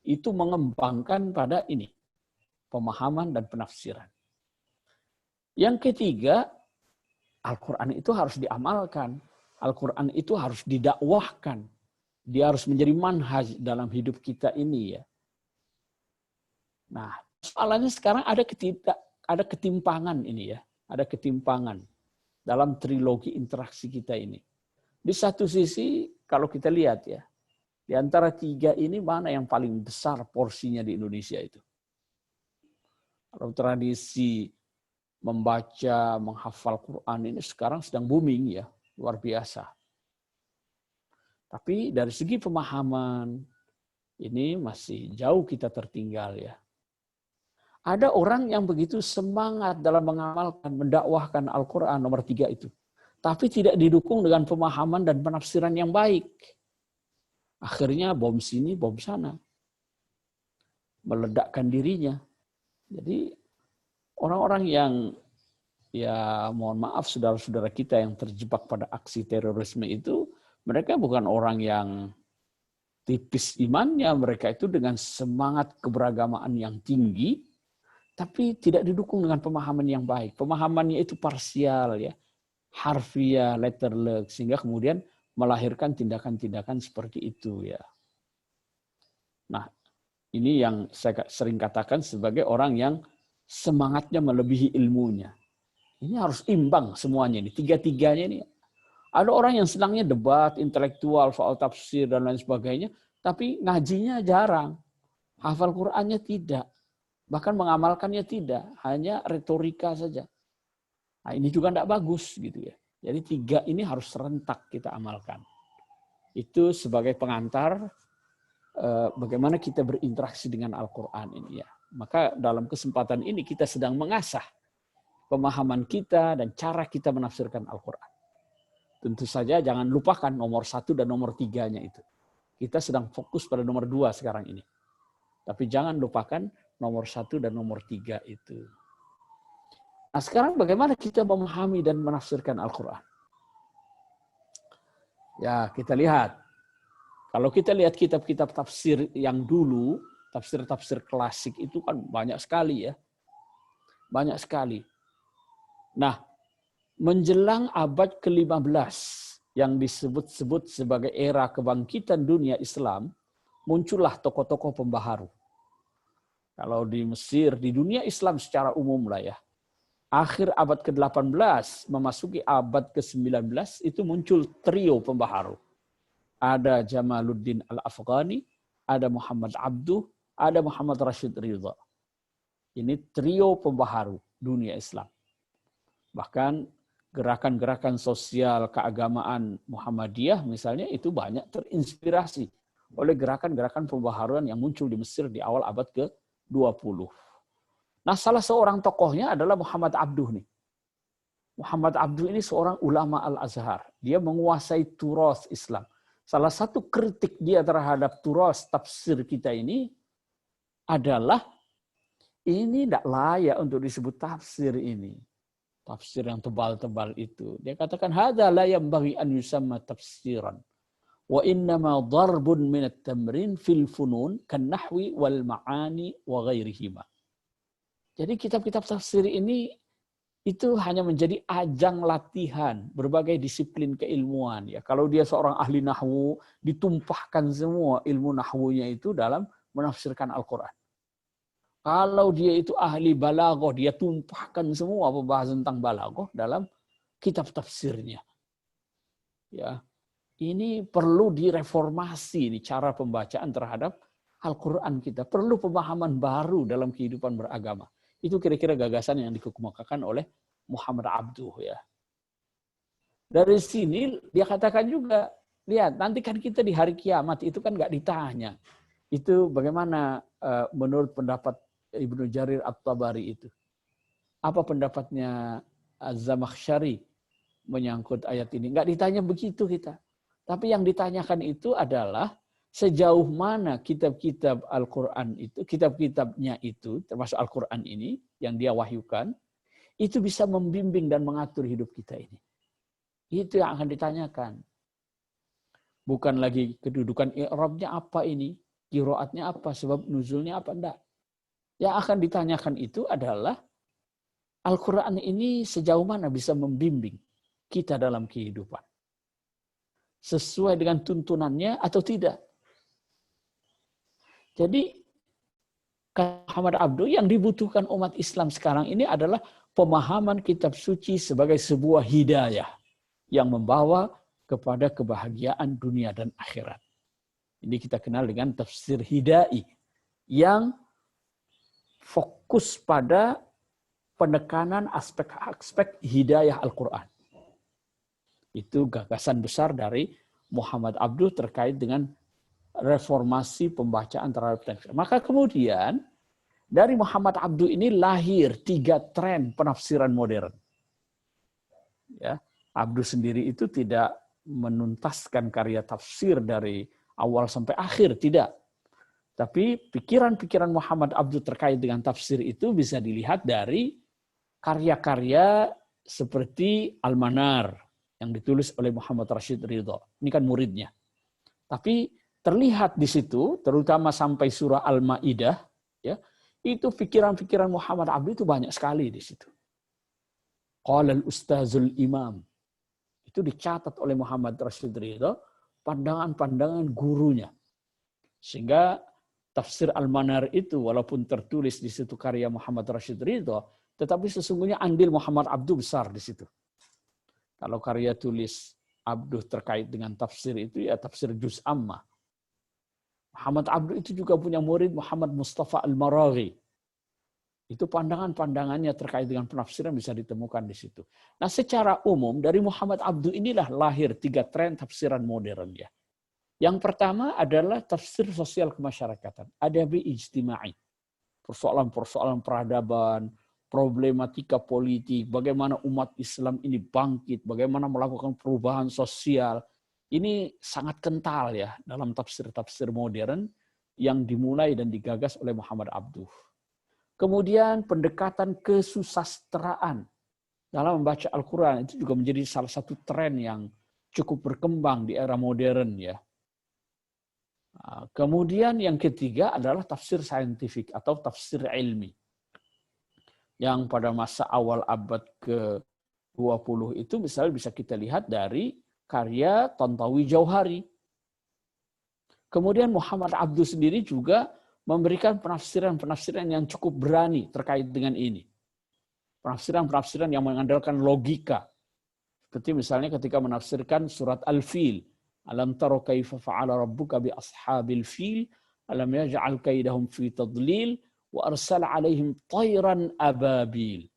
S7: itu mengembangkan pada ini, pemahaman dan penafsiran. Yang ketiga, Al-Quran itu harus diamalkan. Al-Quran itu harus didakwahkan. Dia harus menjadi manhaj dalam hidup kita ini ya. Nah, soalannya sekarang ada ketimpangan ini ya. Ada ketimpangan dalam trilogi interaksi kita ini. Di satu sisi, kalau kita lihat ya, di antara 3 ini mana yang paling besar porsinya di Indonesia itu? Kalau tradisi membaca, menghafal Quran ini sekarang sedang booming ya, luar biasa. Tapi dari segi pemahaman, ini masih jauh kita tertinggal ya. Ada orang yang begitu semangat dalam mengamalkan, mendakwahkan Al-Quran nomor 3 itu. Tapi tidak didukung dengan pemahaman dan penafsiran yang baik. Akhirnya bom sini, bom sana. Meledakkan dirinya. Jadi orang-orang yang, ya mohon maaf saudara-saudara kita yang terjebak pada aksi terorisme itu, mereka bukan orang yang tipis imannya, mereka itu dengan semangat keberagamaan yang tinggi, tapi tidak didukung dengan pemahaman yang baik. Pemahamannya itu parsial ya. Harfiah, letterlek, sehingga kemudian melahirkan tindakan-tindakan seperti itu ya. Nah, ini yang saya sering katakan sebagai orang yang semangatnya melebihi ilmunya. Ini harus imbang semuanya ini, 3-3-nya ini. Ada orang yang senangnya debat, intelektual, soal tafsir dan lain sebagainya, tapi ngajinya jarang. Hafal Qur'annya tidak. Bahkan mengamalkannya tidak, hanya retorika saja. Nah, ini juga tidak bagus gitu ya. Jadi 3 ini harus serentak kita amalkan. Itu sebagai pengantar bagaimana kita berinteraksi dengan Al-Quran ini ya. Maka dalam kesempatan ini kita sedang mengasah pemahaman kita dan cara kita menafsirkan Al-Quran. Tentu saja jangan lupakan nomor 1 dan nomor 3-nya itu. Kita sedang fokus pada nomor 2 sekarang ini. Tapi jangan lupakan nomor 1 dan nomor 3 itu. Nah, sekarang bagaimana kita memahami dan menafsirkan Al-Quran? Ya, kita lihat. Kalau kita lihat kitab-kitab tafsir yang dulu, tafsir-tafsir klasik itu kan banyak sekali ya. Banyak sekali. Nah, menjelang abad ke-15 yang disebut-sebut sebagai era kebangkitan dunia Islam, muncullah tokoh-tokoh pembaharu. Kalau di Mesir, di dunia Islam secara umum lah ya. Akhir abad ke-18 memasuki abad ke-19 itu muncul trio pembaharu. Ada Jamaluddin Al-Afghani, ada Muhammad Abduh, ada Muhammad Rashid Ridha. Ini trio pembaharu dunia Islam. Bahkan gerakan-gerakan sosial keagamaan Muhammadiyah misalnya itu banyak terinspirasi oleh gerakan-gerakan pembaharuan yang muncul di Mesir di awal abad ke-20. Nah, salah seorang tokohnya adalah Muhammad Abduh nih. Muhammad Abduh ini seorang ulama Al-Azhar. Dia menguasai turas Islam. Salah satu kritik dia terhadap turas tafsir kita ini adalah ini tidak layak untuk disebut tafsir ini. Tafsir yang tebal-tebal itu. Dia katakan, hadza la yanbaghi an yusamma tafsiran. Wa innama darbun minat tamrin fil funun kan nahwi wal ma'ani wa ghairihima. Jadi kitab-kitab tafsir ini itu hanya menjadi ajang latihan berbagai disiplin keilmuan. Ya, kalau dia seorang ahli nahwu, ditumpahkan semua ilmu nahwunya itu dalam menafsirkan Al-Quran. Kalau dia itu ahli balaghah, dia tumpahkan semua pembahasan tentang balaghah dalam kitab tafsirnya. Ya, ini perlu direformasi nih cara pembacaan terhadap Al-Quran kita. Perlu pemahaman baru dalam kehidupan beragama. Itu kira-kira gagasan yang dikemukakan oleh Muhammad Abduh ya. Dari sini dia katakan juga, lihat nanti kan kita di hari kiamat itu kan nggak ditanya. Itu bagaimana menurut pendapat Ibnu Jarir At-Tabari itu. Apa pendapatnya Az-Zamakhsyari menyangkut ayat ini? Nggak ditanya begitu kita. Tapi yang ditanyakan itu adalah sejauh mana kitab-kitab Al-Quran itu, kitab-kitabnya itu, termasuk Al-Quran ini, yang dia wahyukan, itu bisa membimbing dan mengatur hidup kita ini. Itu yang akan ditanyakan. Bukan lagi kedudukan i'rabnya apa ini, qiraatnya apa, sebab nuzulnya apa, enggak. Yang akan ditanyakan itu adalah Al-Quran ini sejauh mana bisa membimbing kita dalam kehidupan. Sesuai dengan tuntunannya atau tidak. Jadi Muhammad Abduh yang dibutuhkan umat Islam sekarang ini adalah pemahaman kitab suci sebagai sebuah hidayah yang membawa kepada kebahagiaan dunia dan akhirat. Ini kita kenal dengan tafsir hidai yang fokus pada penekanan aspek-aspek hidayah Al-Quran. Itu gagasan besar dari Muhammad Abduh terkait dengan reformasi pembacaan terhadap teks. Maka kemudian dari Muhammad Abduh ini lahir 3 tren penafsiran modern. Ya, Abduh sendiri itu tidak menuntaskan karya tafsir dari awal sampai akhir, tidak. Tapi pikiran-pikiran Muhammad Abduh terkait dengan tafsir itu bisa dilihat dari karya-karya seperti Al-Manar yang ditulis oleh Muhammad Rashid Ridha. Ini kan muridnya. Tapi terlihat di situ, terutama sampai surah Al-Maidah, ya, itu pikiran-pikiran Muhammad Abduh itu banyak sekali di situ. Qala al-ustazul imam. Itu dicatat oleh Muhammad Rashid Ridha, pandangan-pandangan gurunya. Sehingga tafsir Al-Manar itu walaupun tertulis di situ karya Muhammad Rashid Ridha, tetapi sesungguhnya andil Muhammad Abduh besar di situ. Kalau karya tulis Abduh terkait dengan tafsir itu ya tafsir Juz Ammah. Muhammad Abduh itu juga punya murid Muhammad Mustafa Al-Maraghi. Itu pandangan-pandangannya terkait dengan penafsiran bisa ditemukan di situ. Nah, secara umum dari Muhammad Abduh inilah lahir 3 tren tafsiran modern ya. Yang pertama adalah tafsir sosial kemasyarakatan, adabi ijtimai. Persoalan-persoalan peradaban, problematika politik, bagaimana umat Islam ini bangkit, bagaimana melakukan perubahan sosial. Ini sangat kental ya dalam tafsir-tafsir modern yang dimulai dan digagas oleh Muhammad Abduh. Kemudian pendekatan kesusastraan dalam membaca Al-Quran itu juga menjadi salah satu tren yang cukup berkembang di era modern ya. Kemudian yang ketiga adalah tafsir saintifik atau tafsir ilmi. Yang pada masa awal abad ke-20 itu misalnya bisa kita lihat dari karya Tantawi Jauhari. Kemudian Muhammad Abduh sendiri juga memberikan penafsiran-penafsiran yang cukup berani terkait dengan ini. Penafsiran-penafsiran yang mengandalkan logika. Seperti misalnya ketika menafsirkan surat Al-Fil. Alam taro kaifa fa'ala rabbuka bi ashabil fil. Alam yaj'al kaidahum fi tadlil. Wa arsala alaihim tayran ababil.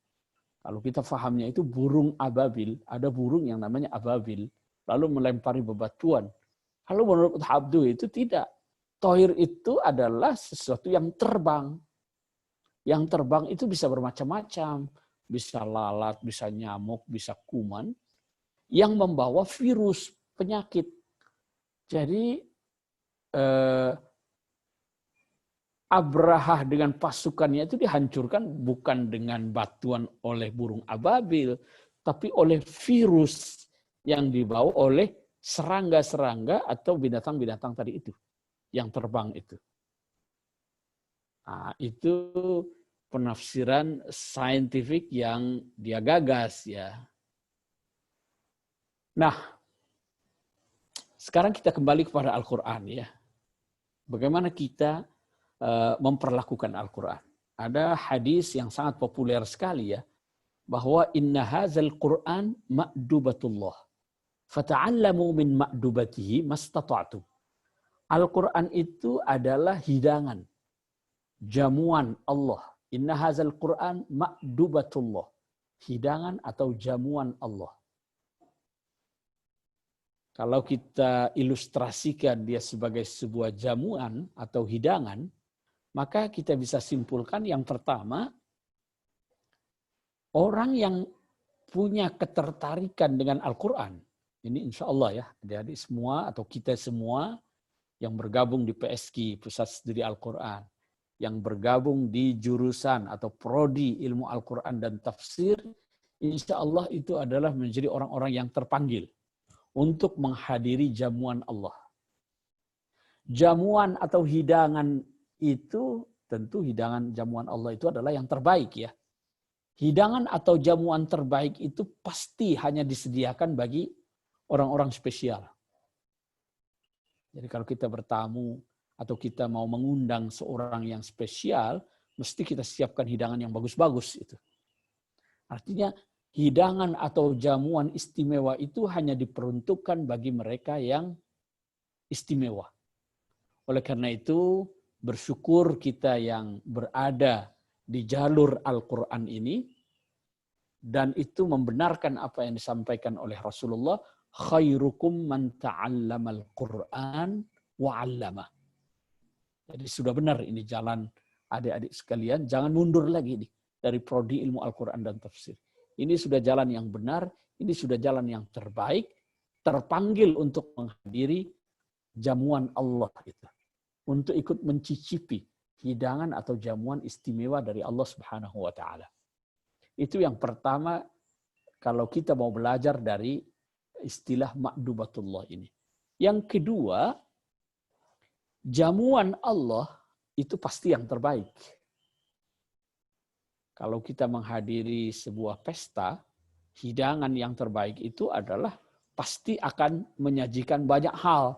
S7: Kalau kita fahamnya itu burung ababil. Ada burung yang namanya ababil. Lalu melempari bebatuan. Kalau menurut Abduh itu tidak. Toir itu adalah sesuatu yang terbang. Yang terbang itu bisa bermacam-macam. Bisa lalat, bisa nyamuk, bisa kuman. Yang membawa virus, penyakit. Jadi Abrahah dengan pasukannya itu dihancurkan bukan dengan batuan oleh burung ababil. Tapi oleh virus yang dibawa oleh serangga-serangga atau binatang-binatang tadi itu, yang terbang itu. Nah, itu penafsiran saintifik yang dia gagas ya. Nah, sekarang kita kembali kepada Al-Quran ya. Bagaimana kita memperlakukan Al-Quran? Ada hadis yang sangat populer sekali ya, bahwa inna hadzal Qur'an ma'dubatullah. Fata'allamu min ma'dubatihi mastata'tum. Al-Quran itu adalah hidangan, jamuan Allah. Inna hadzal Qur'an ma'dubatullah. Hidangan atau jamuan Allah. Kalau kita ilustrasikan dia sebagai sebuah jamuan atau hidangan, maka kita bisa simpulkan yang pertama, orang yang punya ketertarikan dengan Al-Quran, ini insya Allah ya, adik-adik semua atau kita semua yang bergabung di PSG, Pusat Studi Al-Quran, yang bergabung di jurusan atau prodi ilmu Al-Quran dan tafsir, insya Allah itu adalah menjadi orang-orang yang terpanggil untuk menghadiri jamuan Allah. Jamuan atau hidangan itu, tentu hidangan jamuan Allah itu adalah yang terbaik ya. Hidangan atau jamuan terbaik itu pasti hanya disediakan bagi orang-orang spesial. Jadi kalau kita bertamu atau kita mau mengundang seorang yang spesial, mesti kita siapkan hidangan yang bagus-bagus itu. Artinya hidangan atau jamuan istimewa itu hanya diperuntukkan bagi mereka yang istimewa. Oleh karena itu, bersyukur kita yang berada di jalur Al-Quran ini, dan itu membenarkan apa yang disampaikan oleh Rasulullah, khairukum man ta'allamal Qur'an wa 'allamah. Jadi sudah benar ini jalan adik-adik sekalian, jangan mundur lagi nih dari prodi ilmu Al-Quran dan tafsir. Ini sudah jalan yang benar, ini sudah jalan yang terbaik, terpanggil untuk menghadiri jamuan Allah itu. Untuk ikut mencicipi hidangan atau jamuan istimewa dari Allah Subhanahu wa taala. Itu yang pertama kalau kita mau belajar dari istilah ma'dubatullah ini. Yang kedua, jamuan Allah itu pasti yang terbaik. Kalau kita menghadiri sebuah pesta, hidangan yang terbaik itu adalah pasti akan menyajikan banyak hal.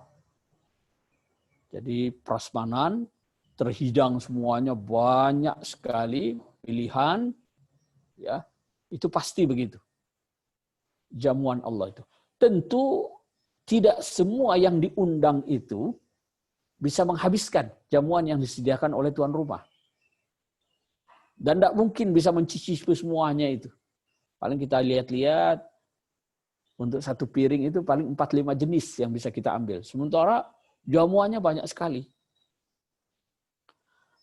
S7: Jadi prasmanan terhidang semuanya banyak sekali pilihan, ya itu pasti begitu. Jamuan Allah itu. Tentu tidak semua yang diundang itu bisa menghabiskan jamuan yang disediakan oleh tuan rumah. Dan tidak mungkin bisa mencicipi semuanya itu. Paling kita lihat-lihat, untuk satu piring itu paling 4-5 jenis yang bisa kita ambil. Sementara jamuannya banyak sekali.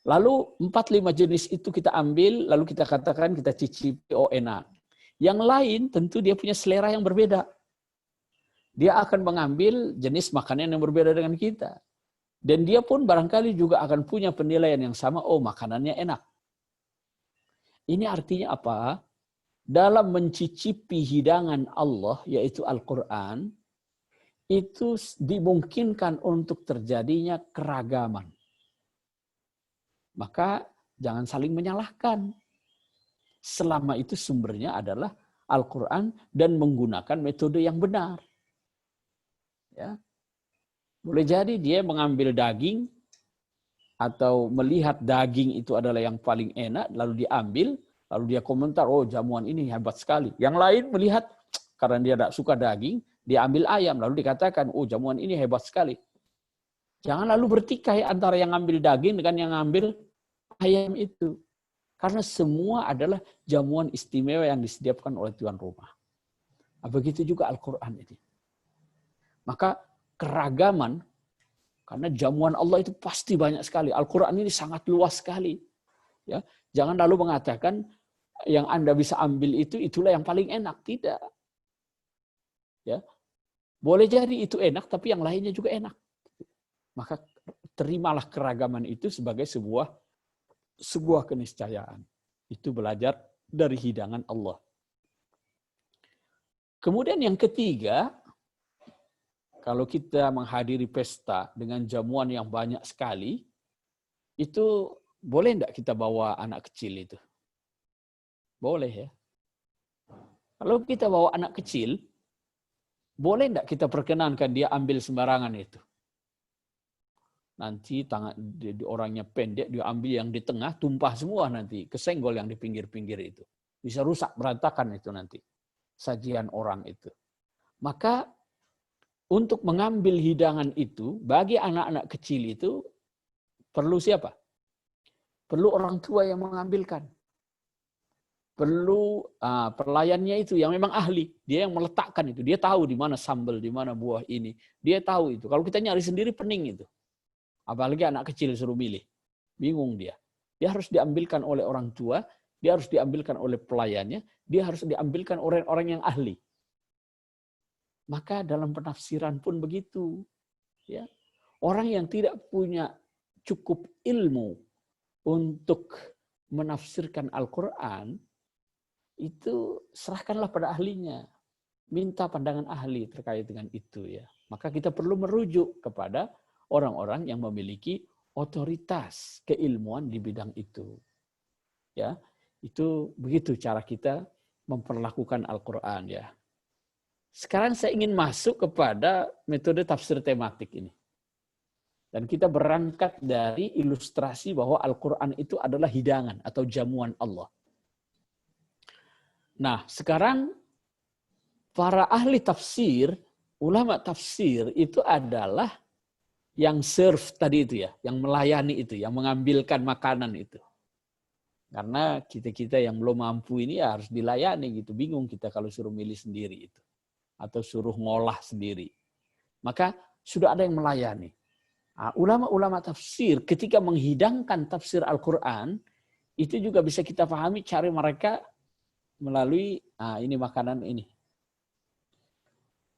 S7: Lalu 4-5 jenis itu kita ambil, lalu kita katakan kita cicipi, oh enak. Yang lain tentu dia punya selera yang berbeda. Dia akan mengambil jenis makanan yang berbeda dengan kita. Dan dia pun barangkali juga akan punya penilaian yang sama, oh makanannya enak. Ini artinya apa? Dalam mencicipi hidangan Allah, yaitu Al-Quran, itu dimungkinkan untuk terjadinya keragaman. Maka jangan saling menyalahkan. Selama itu sumbernya adalah Al-Quran dan menggunakan metode yang benar. Ya. Boleh jadi dia mengambil daging atau melihat daging itu adalah yang paling enak, lalu diambil, lalu dia komentar, oh jamuan ini hebat sekali. Yang lain melihat, karena dia tidak suka daging, dia ambil ayam, lalu dikatakan, oh jamuan ini hebat sekali. Jangan lalu bertikai antara yang ambil daging dengan yang ambil ayam itu. Karena semua adalah jamuan istimewa yang disediakan oleh tuan rumah. Begitu juga Al-Quran ini. Maka keragaman, karena jamuan Allah itu pasti banyak sekali. Al-Quran ini sangat luas sekali. Ya, jangan lalu mengatakan yang Anda bisa ambil itu itulah yang paling enak. Tidak. Ya, boleh jadi itu enak, tapi yang lainnya juga enak. Maka terimalah keragaman itu sebagai sebuah keniscayaan. Itu belajar dari hidangan Allah. Kemudian yang ketiga, kalau kita menghadiri pesta dengan jamuan yang banyak sekali, itu boleh enggak kita bawa anak kecil itu? Boleh ya. Kalau kita bawa anak kecil, boleh enggak kita perkenankan dia ambil sembarangan itu? Nanti tangan orangnya pendek, dia ambil yang di tengah, tumpah semua nanti, kesenggol yang di pinggir-pinggir itu. Bisa rusak, berantakan itu nanti. Sajian orang itu. Maka untuk mengambil hidangan itu, bagi anak-anak kecil itu, perlu siapa? Perlu orang tua yang mengambilkan. Perlu pelayannya itu yang memang ahli. Dia yang meletakkan itu. Dia tahu di mana sambal, di mana buah ini. Dia tahu itu. Kalau kita nyari sendiri, pening itu. Apalagi anak kecil suruh milih. Bingung dia. Dia harus diambilkan oleh orang tua, dia harus diambilkan oleh pelayannya, dia harus diambilkan orang-orang yang ahli. Maka dalam penafsiran pun begitu. Ya. Orang yang tidak punya cukup ilmu untuk menafsirkan Al-Quran, itu serahkanlah pada ahlinya. Minta pandangan ahli terkait dengan itu. Ya. Maka kita perlu merujuk kepada orang-orang yang memiliki otoritas keilmuan di bidang itu. Ya, itu begitu cara kita memperlakukan Al-Quran. Ya. Sekarang saya ingin masuk kepada metode tafsir tematik ini. Dan kita berangkat dari ilustrasi bahwa Al-Quran itu adalah hidangan atau jamuan Allah. Nah, sekarang para ahli tafsir, ulama tafsir itu adalah yang serve tadi itu ya, yang melayani itu, yang mengambilkan makanan itu. Karena kita-kita yang belum mampu ini ya harus dilayani gitu. Bingung kita kalau suruh milih sendiri itu. Atau suruh ngolah sendiri. Maka sudah ada yang melayani. Nah, ulama-ulama tafsir ketika menghidangkan tafsir Al-Quran, itu juga bisa kita pahami cara mereka melalui ini makanan ini.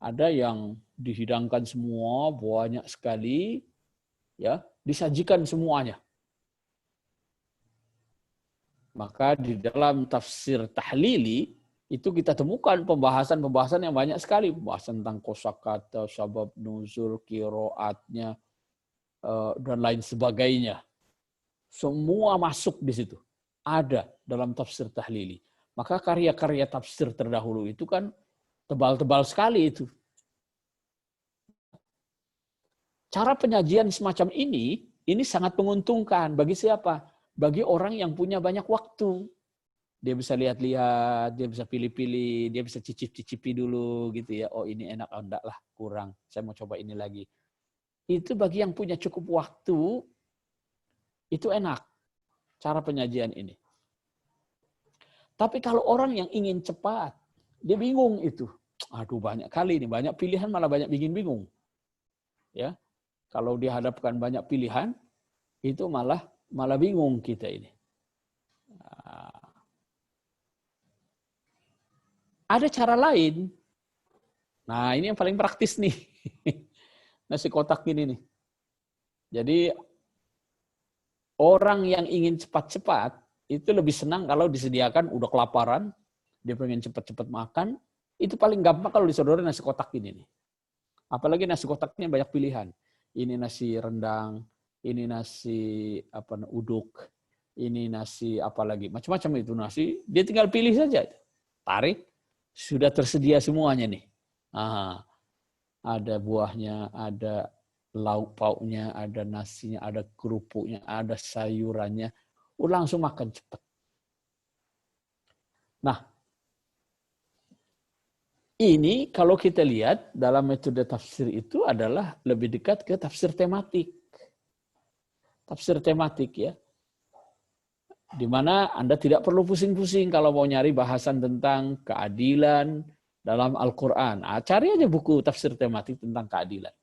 S7: Ada yang dihidangkan semua, banyak sekali, ya, disajikan semuanya. Maka di dalam tafsir tahlili, itu kita temukan pembahasan-pembahasan yang banyak sekali. Pembahasan tentang kosakata, sabab nuzul, kiroatnya, dan lain sebagainya. Semua masuk di situ. Ada dalam tafsir tahlili. Maka karya-karya tafsir terdahulu itu kan tebal-tebal sekali itu. Cara penyajian semacam ini sangat menguntungkan. Bagi siapa? Bagi orang yang punya banyak waktu. Dia bisa lihat-lihat, dia bisa pilih-pilih, dia bisa cicip-cicipi dulu gitu ya. Oh ini enak, oh enggak lah, kurang. Saya mau coba ini lagi. Itu bagi yang punya cukup waktu, itu enak cara penyajian ini. Tapi kalau orang yang ingin cepat, dia bingung itu. Aduh banyak kali ini, banyak pilihan malah banyak bikin bingung. Ya, kalau dihadapkan banyak pilihan, itu malah bingung kita ini. Ada cara lain. Nah, ini yang paling praktis nih. Nasi kotak ini nih. Jadi orang yang ingin cepat-cepat itu lebih senang kalau disediakan udah kelaparan, dia pengen cepat-cepat makan, itu paling gampang kalau disodorin nasi kotak ini nih. Apalagi nasi kotaknya banyak pilihan. Ini nasi rendang, ini nasi uduk, ini nasi apalagi, macam-macam itu nasi. Dia tinggal pilih saja. Tarik, sudah tersedia semuanya nih. Nah, ada buahnya, ada lauk pauknya, ada nasinya, ada kerupuknya, ada sayurannya. Langsung makan cepat. Nah, ini kalau kita lihat dalam metode tafsir itu adalah lebih dekat ke tafsir tematik. Tafsir tematik ya. Di mana Anda tidak perlu pusing-pusing kalau mau nyari bahasan tentang keadilan dalam Al-Quran. Cari aja buku tafsir tematik tentang keadilan.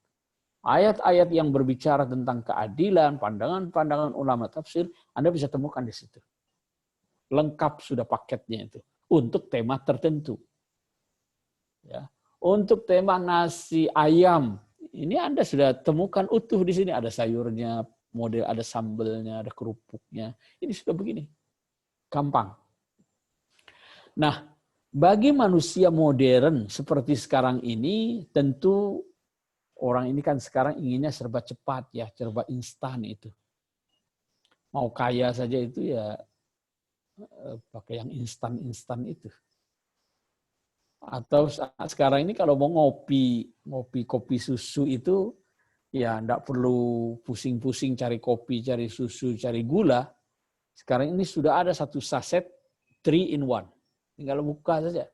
S7: Ayat-ayat yang berbicara tentang keadilan, pandangan-pandangan ulama tafsir, Anda bisa temukan di situ. Lengkap sudah paketnya itu. Untuk tema tertentu. Ya. Untuk tema nasi ayam, ini Anda sudah temukan utuh di sini. Ada sayurnya, model ada sambelnya, ada kerupuknya. Ini sudah begini. Gampang. Nah, bagi manusia modern seperti sekarang ini, tentu orang ini kan sekarang inginnya serba cepat ya, serba instan itu. Mau kaya saja itu ya pakai yang instan-instan itu. Atau sekarang ini kalau mau ngopi kopi susu itu ya enggak perlu pusing-pusing cari kopi, cari susu, cari gula. Sekarang ini sudah ada satu saset 3 in 1. Tinggal buka saja.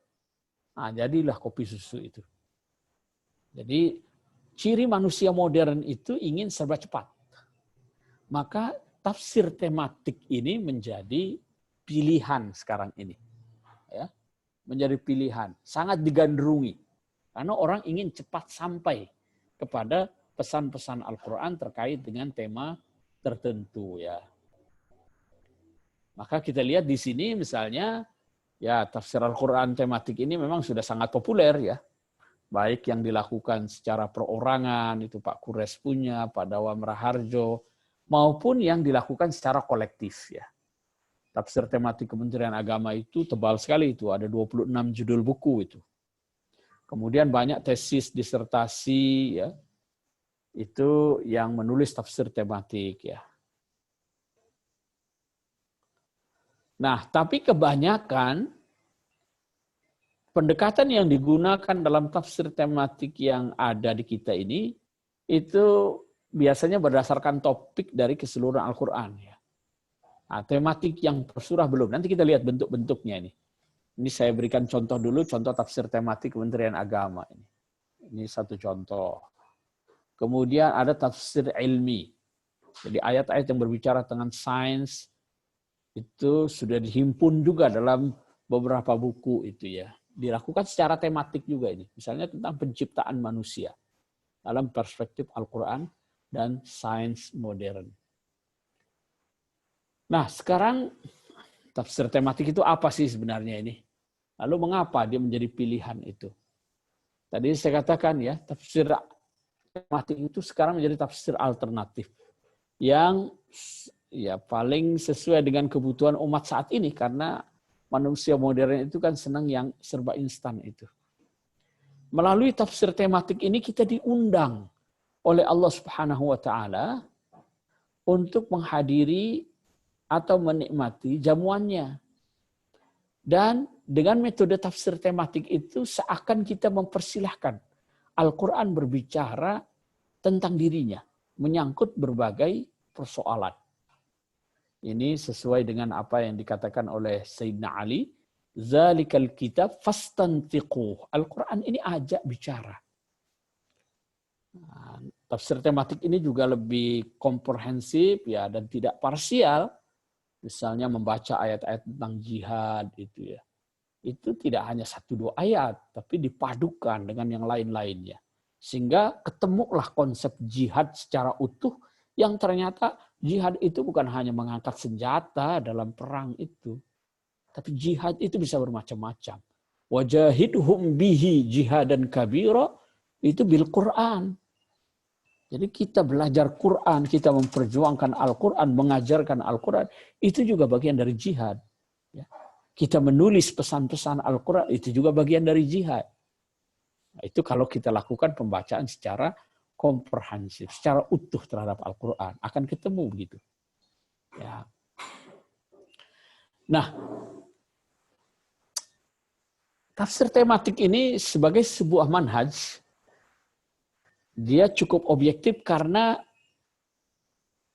S7: Nah, jadilah kopi susu itu. Jadi ciri manusia modern itu ingin serba cepat. Maka tafsir tematik ini menjadi pilihan sekarang ini. Ya, menjadi pilihan. Sangat digandrungi. Karena orang ingin cepat sampai kepada pesan-pesan Al-Quran terkait dengan tema tertentu. Ya. Maka kita lihat di sini misalnya, ya tafsir Al-Quran tematik ini memang sudah sangat populer ya. Baik yang dilakukan secara perorangan, itu Pak Kures punya, Pak Dawam Raharjo, maupun yang dilakukan secara kolektif. Ya. Tafsir tematik Kementerian Agama itu tebal sekali, itu ada 26 judul buku itu. Kemudian banyak tesis, disertasi, ya, itu yang menulis tafsir tematik. Ya. Nah, tapi kebanyakan pendekatan yang digunakan dalam tafsir tematik yang ada di kita ini, itu biasanya berdasarkan topik dari keseluruhan Al-Quran. Ya. Nah, tematik yang per surah belum. Nanti kita lihat bentuk-bentuknya ini. Ini saya berikan contoh dulu, contoh tafsir tematik Kementerian Agama. Ini satu contoh. Kemudian ada tafsir ilmi. Jadi ayat-ayat yang berbicara tentang sains, itu sudah dihimpun juga dalam beberapa buku itu ya. Dilakukan secara tematik juga ini. Misalnya tentang penciptaan manusia dalam perspektif Al-Quran dan sains modern. Nah, sekarang tafsir tematik itu apa sih sebenarnya ini? Lalu mengapa dia menjadi pilihan itu? Tadi saya katakan ya, tafsir tematik itu sekarang menjadi tafsir alternatif yang ya paling sesuai dengan kebutuhan umat saat ini karena manusia modern itu kan senang yang serba instan itu. Melalui tafsir tematik ini kita diundang oleh Allah Subhanahu wa taala untuk menghadiri atau menikmati jamuannya. Dan dengan metode tafsir tematik itu seakan kita mempersilahkan Al-Quran berbicara tentang dirinya, menyangkut berbagai persoalan. Ini sesuai dengan apa yang dikatakan oleh Sayyidina Ali. Zalikal kitab fastantiquh. Al-Quran ini ajak bicara. Nah, tafsir tematik ini juga lebih komprehensif ya dan tidak parsial. Misalnya membaca ayat-ayat tentang jihad itu ya. Itu tidak hanya 1-2 ayat, tapi dipadukan dengan yang lain-lainnya. Sehingga ketemulah konsep jihad secara utuh yang ternyata jihad itu bukan hanya mengangkat senjata dalam perang itu. Tapi jihad itu bisa bermacam-macam. wajahidhum bihi jihadan kabira, itu bil Quran. Jadi kita belajar Quran, kita memperjuangkan Al-Quran, mengajarkan Al-Quran, itu juga bagian dari jihad. Ya. Kita menulis pesan-pesan Al-Quran, itu juga bagian dari jihad. Nah, itu kalau kita lakukan pembacaan secara komprehensif, secara utuh terhadap Al-Quran, akan ketemu begitu. Ya. Nah, tafsir tematik ini sebagai sebuah manhaj, dia cukup objektif karena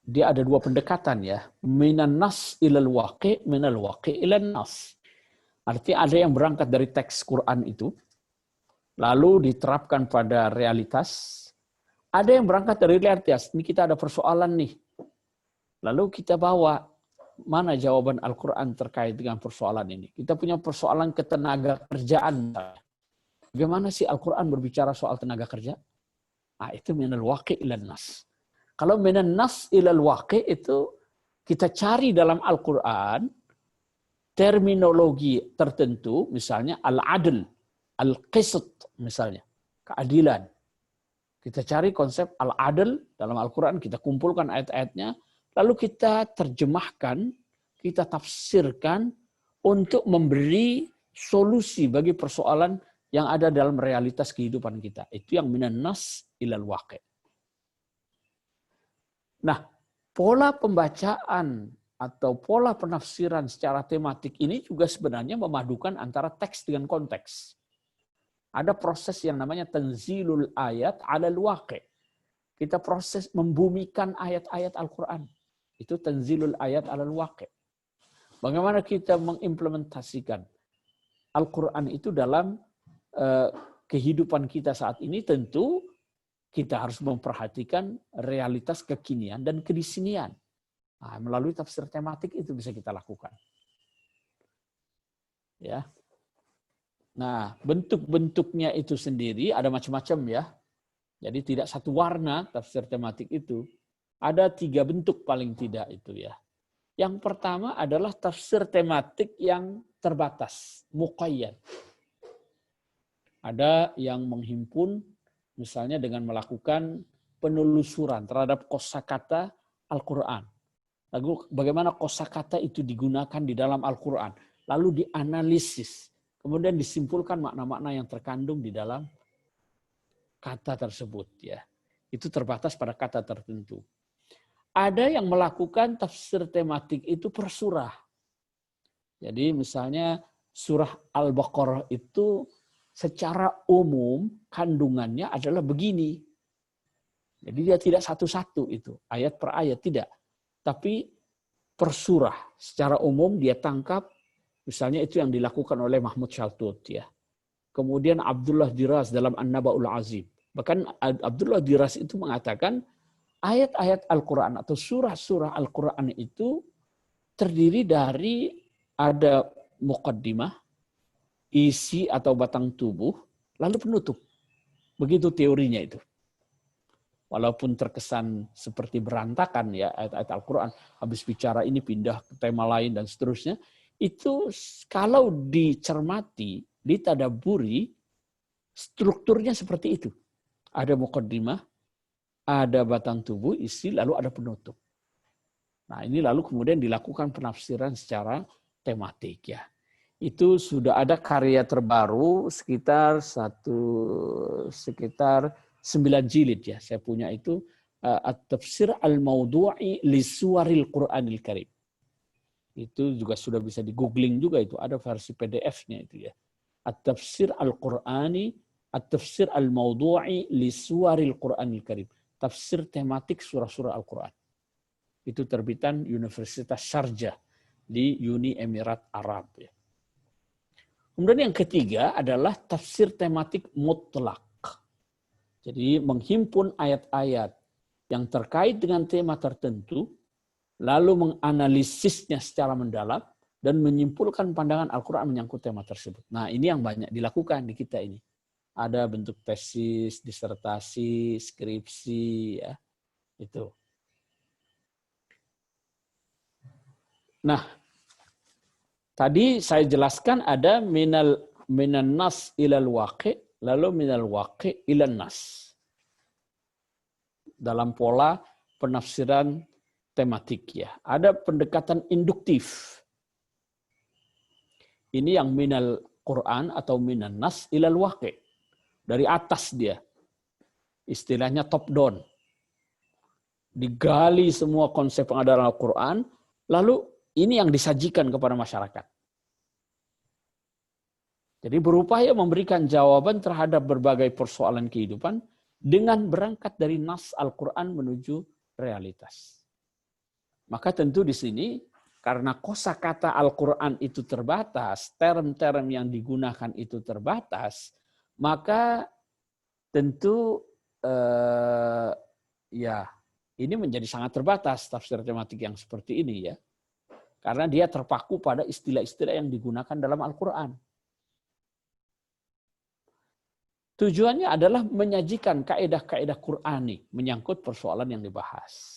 S7: dia ada dua pendekatan ya. Minan nas ilal waqi, minal waqi ilan nas. Artinya ada yang berangkat dari teks Quran itu, lalu diterapkan pada realitas. Ada yang berangkat dari realitas. Ini kita ada persoalan nih. Lalu kita bawa, mana jawaban Al-Quran terkait dengan persoalan ini. Kita punya persoalan ketenaga kerjaan. Bagaimana sih Al-Quran berbicara soal tenaga kerja? Nah, itu minal waqi ilan nas. Kalau minan nas ilal waqi itu kita cari dalam Al-Quran terminologi tertentu, misalnya al-adl, al-qisat misalnya, keadilan. Kita cari konsep al-adl dalam Al-Quran, kita kumpulkan ayat-ayatnya, lalu kita terjemahkan, kita tafsirkan untuk memberi solusi bagi persoalan yang ada dalam realitas kehidupan kita. Itu yang minan nas ilal waqi. Nah, pola pembacaan atau pola penafsiran secara tematik ini juga sebenarnya memadukan antara teks dengan konteks. Ada proses yang namanya tanzilul ayat alal waqi. Kita proses membumikan ayat-ayat Al-Quran. Itu tanzilul ayat alal waqi. Bagaimana kita mengimplementasikan Al-Quran itu dalam kehidupan kita saat ini, tentu kita harus memperhatikan realitas kekinian dan kedisinian. Nah, melalui tafsir tematik itu bisa kita lakukan. Ya. Nah, bentuk-bentuknya itu sendiri ada macam-macam ya. Jadi tidak satu warna tafsir tematik itu. Ada 3 bentuk paling tidak itu ya. Yang pertama adalah tafsir tematik yang terbatas, muqayyad. Ada yang menghimpun misalnya dengan melakukan penelusuran terhadap kosakata Al-Quran. Lalu bagaimana kosakata itu digunakan di dalam Al-Quran. Lalu dianalisis. Kemudian disimpulkan makna-makna yang terkandung di dalam kata tersebut. Ya. Itu terbatas pada kata tertentu. Ada yang melakukan tafsir tematik itu per surah. Jadi misalnya surah Al-Baqarah itu secara umum kandungannya adalah begini. Jadi dia tidak satu-satu itu, ayat per ayat tidak. Tapi per surah secara umum dia tangkap, misalnya itu yang dilakukan oleh Mahmud Shaltut ya. Kemudian Abdullah Diras dalam An-Naba'ul Azim. Bahkan Abdullah Diras itu mengatakan ayat-ayat Al-Quran atau surah-surah Al-Quran itu terdiri dari ada muqaddimah, isi atau batang tubuh, lalu penutup. Begitu teorinya itu. Walaupun terkesan seperti berantakan ya ayat-ayat Al-Quran, habis bicara ini pindah ke tema lain dan seterusnya, itu kalau dicermati, ditadaburi, strukturnya seperti itu. Ada muqaddimah, ada batang tubuh, isi, lalu ada penutup. Nah ini lalu kemudian dilakukan penafsiran secara tematik ya. Itu sudah ada karya terbaru sekitar 9 jilid ya. Saya punya itu At-Tafsir Al-Mawdu'i li Suwaril Qur'anil Karim. Itu juga sudah bisa di googling juga itu, ada versi PDF-nya itu ya. At-Tafsir Al-Qur'ani, At-Tafsir Al-Mawdu'i li Suwaril Qur'anil Karim. Tafsir tematik surah-surah Al-Quran. Itu terbitan Universitas Sharjah di Uni Emirat Arab ya. Kemudian yang ketiga adalah tafsir tematik mutlak. Jadi menghimpun ayat-ayat yang terkait dengan tema tertentu, lalu menganalisisnya secara mendalam, dan menyimpulkan pandangan Al-Quran menyangkut tema tersebut. Nah ini yang banyak dilakukan di kita ini. Ada bentuk tesis, disertasi, skripsi, ya itu. Nah, tadi saya jelaskan ada minal minan nas ilal waqi, lalu minal waqi ilan nas. Dalam pola penafsiran tematik ya. Ada pendekatan induktif. Ini yang minal Quran atau minan nas ilal waqi. Dari atas dia. Istilahnya top down. Digali semua konsep yang ada dalam Al-Quran, lalu ini yang disajikan kepada masyarakat. Jadi berupaya memberikan jawaban terhadap berbagai persoalan kehidupan dengan berangkat dari nas Al-Quran menuju realitas. Maka tentu di sini, karena kosakata Al-Quran itu terbatas, term-term yang digunakan itu terbatas, maka tentu ya ini menjadi sangat terbatas tafsir tematik yang seperti ini ya. Karena dia terpaku pada istilah-istilah yang digunakan dalam Al-Quran. Tujuannya adalah menyajikan kaidah-kaidah Qur'ani menyangkut persoalan yang dibahas.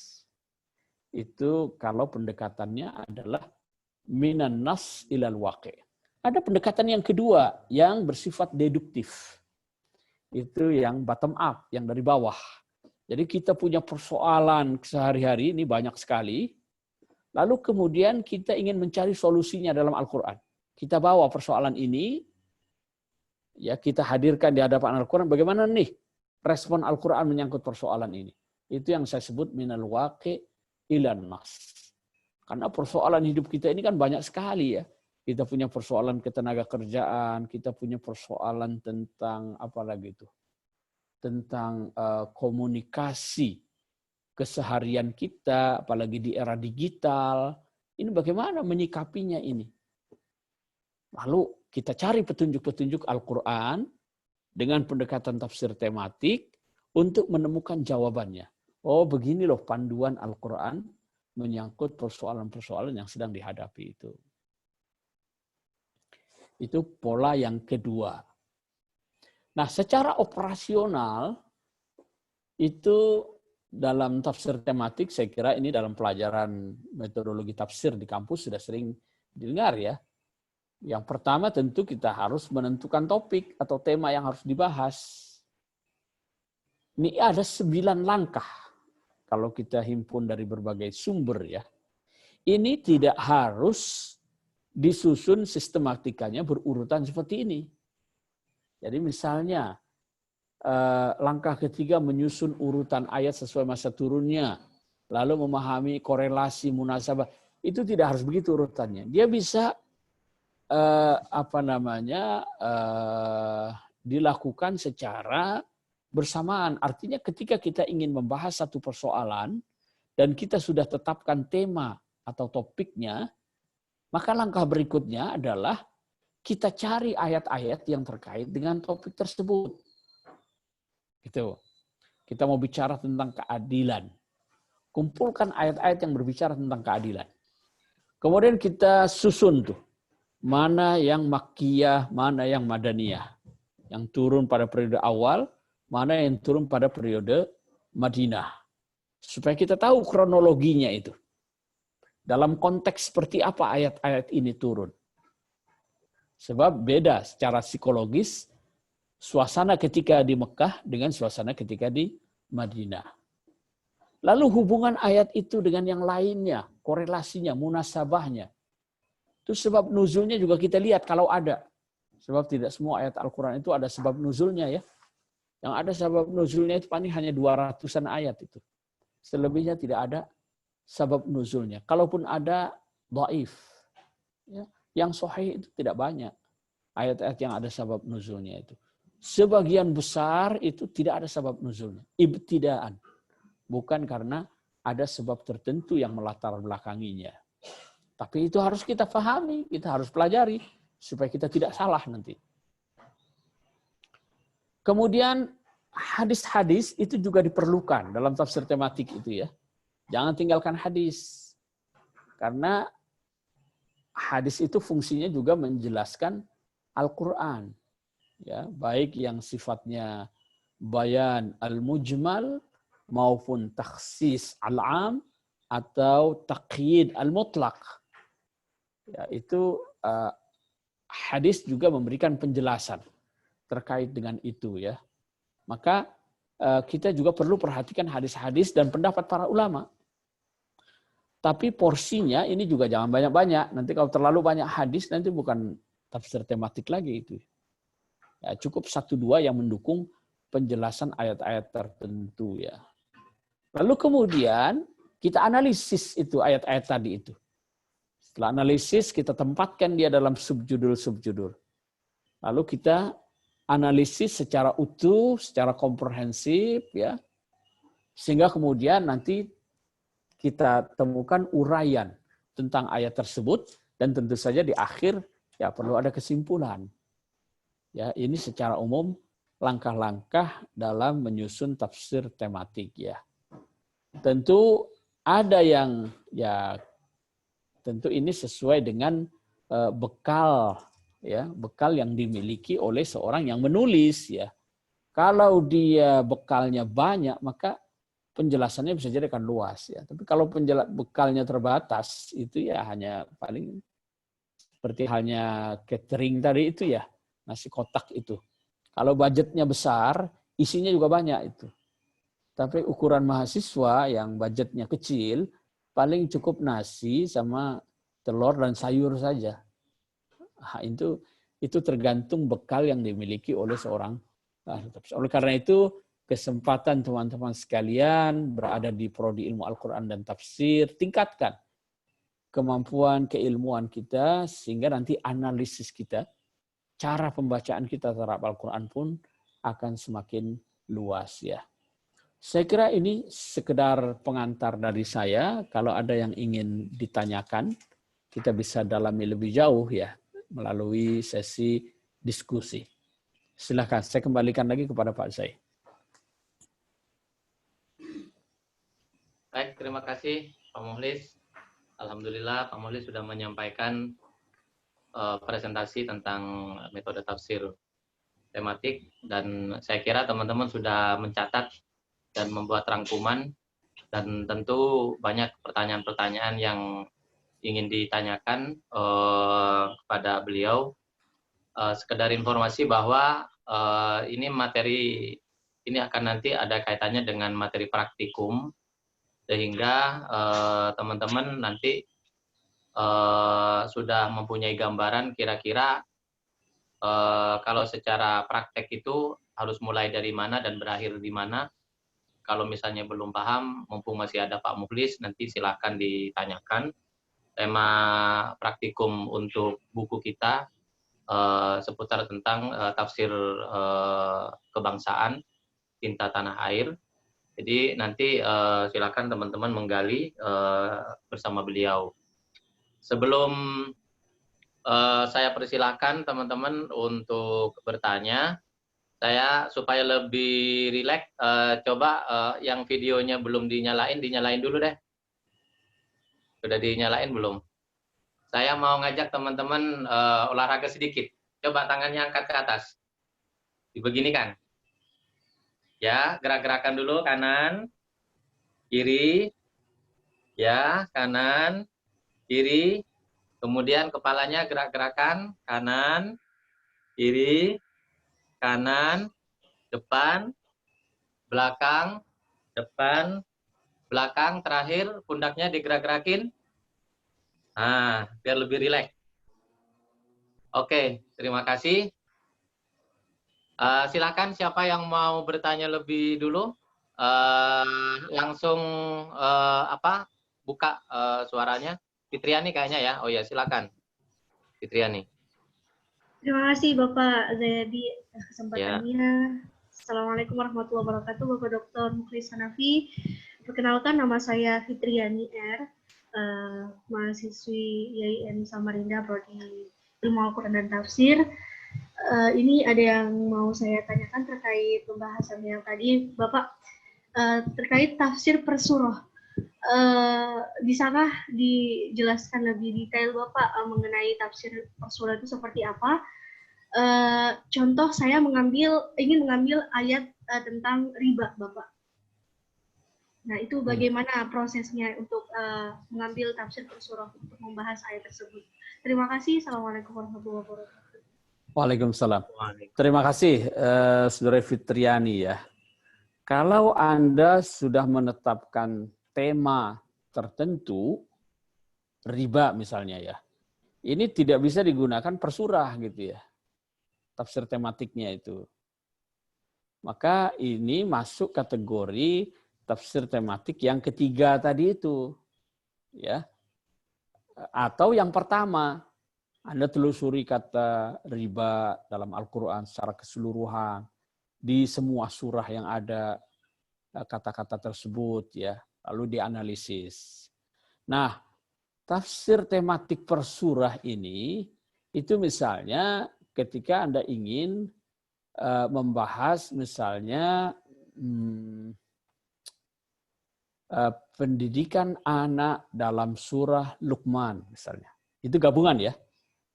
S7: Itu kalau pendekatannya adalah minan nas ilal waqi. Ada pendekatan yang kedua yang bersifat deduktif. Itu yang bottom up, yang dari bawah. Jadi kita punya persoalan sehari-hari ini banyak sekali. Lalu kemudian kita ingin mencari solusinya dalam Al-Quran. Kita bawa persoalan ini, ya kita hadirkan di hadapan Al-Quran. Bagaimana nih respon Al-Quran menyangkut persoalan ini? Itu yang saya sebut minal waqi ilan nas. Karena persoalan hidup kita ini kan banyak sekali ya. Kita punya persoalan ketenaga kerjaan, kita punya persoalan tentang apa lagi itu? Tentang komunikasi keseharian kita, apalagi di era digital. Ini bagaimana menyikapinya ini? Lalu kita cari petunjuk-petunjuk Al-Quran dengan pendekatan tafsir tematik untuk menemukan jawabannya. Oh, begini loh panduan Al-Quran menyangkut persoalan-persoalan yang sedang dihadapi itu. Itu pola yang kedua. Nah, secara operasional itu dalam tafsir tematik, saya kira ini dalam pelajaran metodologi tafsir di kampus sudah sering didengar ya. Yang pertama tentu kita harus menentukan topik atau tema yang harus dibahas. Ini ada 9 langkah kalau kita himpun dari berbagai sumber ya. Ini tidak harus disusun sistematikanya berurutan seperti ini. Jadi misalnya langkah ketiga menyusun urutan ayat sesuai masa turunnya, lalu memahami korelasi munasabah. Itu tidak harus begitu urutannya. Dia bisa dilakukan secara bersamaan. Artinya ketika kita ingin membahas satu persoalan dan kita sudah tetapkan tema atau topiknya, maka langkah berikutnya adalah kita cari ayat-ayat yang terkait dengan topik tersebut. Gitu. Kita mau bicara tentang keadilan. Kumpulkan ayat-ayat yang berbicara tentang keadilan. Kemudian kita susun tuh. Mana yang makkiyah, mana yang madaniyah. Yang turun pada periode awal, mana yang turun pada periode Madinah. Supaya kita tahu kronologinya itu. Dalam konteks seperti apa ayat-ayat ini turun. Sebab beda secara psikologis suasana ketika di Mekah dengan suasana ketika di Madinah. Lalu hubungan ayat itu dengan yang lainnya, korelasinya, munasabahnya. Itu sebab nuzulnya juga kita lihat kalau ada. Sebab tidak semua ayat Al-Quran itu ada sebab nuzulnya ya. Yang ada sebab nuzulnya itu paling hanya 200-an ayat itu. Selebihnya tidak ada sebab nuzulnya. Kalaupun ada, dhaif. Ya. Yang sahih itu tidak banyak. Ayat-ayat yang ada sebab nuzulnya itu. Sebagian besar itu tidak ada sebab nuzulnya. Ibtidaan. Bukan karena ada sebab tertentu yang melatar belakanginya. Tapi itu harus kita pahami, kita harus pelajari. Supaya kita tidak salah nanti. Kemudian hadis-hadis itu juga diperlukan dalam tafsir tematik itu ya. Jangan tinggalkan hadis. Karena hadis itu fungsinya juga menjelaskan Al-Quran. Ya, baik yang sifatnya bayan al-mujmal maupun takhsis al-am atau taqyid al-mutlaq. Ya, itu hadis juga memberikan penjelasan terkait dengan itu ya. Maka kita juga perlu perhatikan hadis-hadis dan pendapat para ulama. Tapi porsinya ini juga jangan banyak-banyak. Nanti kalau terlalu banyak hadis nanti bukan tafsir tematik lagi itu. Ya, cukup 1-2 yang mendukung penjelasan ayat-ayat tertentu ya. Lalu kemudian kita analisis itu ayat-ayat tadi itu. Setelah analisis kita tempatkan dia dalam subjudul-subjudul. Lalu kita analisis secara utuh, secara komprehensif ya. Sehingga kemudian nanti kita temukan uraian tentang ayat tersebut dan tentu saja di akhir ya perlu ada kesimpulan. Ya, ini secara umum langkah-langkah dalam menyusun tafsir tematik ya. Tentu ada yang ya tentu ini sesuai dengan bekal ya, bekal yang dimiliki oleh seorang yang menulis ya. Kalau dia bekalnya banyak maka penjelasannya bisa jadi akan luas ya. Tapi kalau bekalnya terbatas itu ya hanya paling seperti halnya catering tadi itu ya, nasi kotak itu. Kalau budgetnya besar, isinya juga banyak itu. Tapi ukuran mahasiswa yang budgetnya kecil, paling cukup nasi sama telur dan sayur saja. Nah, itu tergantung bekal yang dimiliki oleh seorang. Oleh karena itu, kesempatan teman-teman sekalian berada di prodi ilmu Al-Quran dan tafsir, tingkatkan kemampuan keilmuan kita sehingga nanti analisis kita, cara pembacaan kita terhadap Al-Quran pun akan semakin luas ya. Saya kira ini sekedar pengantar dari saya. Kalau ada yang ingin ditanyakan, kita bisa dalami lebih jauh ya melalui sesi diskusi. Silakan, saya kembalikan lagi kepada Pak Zaid.
S2: Baik, terima kasih Pak Mukhlis. Alhamdulillah Pak Mukhlis sudah menyampaikan presentasi tentang metode tafsir tematik dan saya kira teman-teman sudah mencatat dan membuat rangkuman dan tentu banyak pertanyaan-pertanyaan yang ingin ditanyakan kepada beliau. Sekedar informasi bahwa ini materi ini akan nanti ada kaitannya dengan materi praktikum sehingga teman-teman nanti sudah mempunyai gambaran kira-kira kalau secara praktek itu harus mulai dari mana dan berakhir di mana. Kalau misalnya belum paham, mumpung masih ada Pak Mukhlis, nanti silakan ditanyakan. Tema praktikum untuk buku kita seputar tentang tafsir kebangsaan, Cinta Tanah Air. Jadi nanti silakan teman-teman menggali bersama beliau. Sebelum saya persilakan teman-teman untuk bertanya, saya supaya lebih rileks, coba yang videonya belum dinyalain dulu deh. Sudah dinyalain belum? Saya mau ngajak teman-teman olahraga sedikit. Coba tangannya angkat ke atas. Dibeginikan. Ya, gerak-gerakan dulu kanan, kiri, ya, kanan, kiri, kemudian kepalanya gerak-gerakan kanan, kiri, kanan, depan, belakang, depan, belakang, terakhir pundaknya digerak-gerakin. Nah, biar lebih rileks. Oke, terima kasih. Silakan siapa yang mau bertanya lebih dulu, langsung buka suaranya. Fitriani kayaknya ya. Oh ya, silakan. Fitriani.
S3: Terima kasih Bapak Zayadi atas kesempatannya. Assalamualaikum warahmatullahi wabarakatuh, Bapak Dr. Mukhlis Hanafi. Perkenalkan, nama saya Fitriani R, mahasiswi YIN Samarinda, Prodi Ilmu Al-Quran dan Tafsir. Ini ada yang mau saya tanyakan terkait pembahasan yang tadi, Bapak, terkait tafsir per surah. Bisakah dijelaskan lebih detail, Bapak, mengenai tafsir per surah itu seperti apa? Contoh, saya ingin mengambil ayat tentang riba, Bapak. Nah, itu bagaimana prosesnya untuk mengambil tafsir per surah untuk membahas ayat tersebut. Terima kasih. Assalamualaikum warahmatullahi wabarakatuh.
S7: Waalaikumsalam. Terima kasih, Saudara Fitriani ya. Kalau Anda sudah menetapkan tema tertentu, riba misalnya ya, ini tidak bisa digunakan per surah gitu ya, tafsir tematiknya itu. Maka ini masuk kategori tafsir tematik yang ketiga tadi itu, ya. Atau yang pertama, Anda telusuri kata riba dalam Al-Quran secara keseluruhan, di semua surah yang ada kata-kata tersebut, ya, lalu dianalisis. Nah, tafsir tematik per surah ini, itu misalnya ketika Anda ingin membahas misalnya pendidikan anak dalam surah Luqman misalnya. Itu gabungan ya.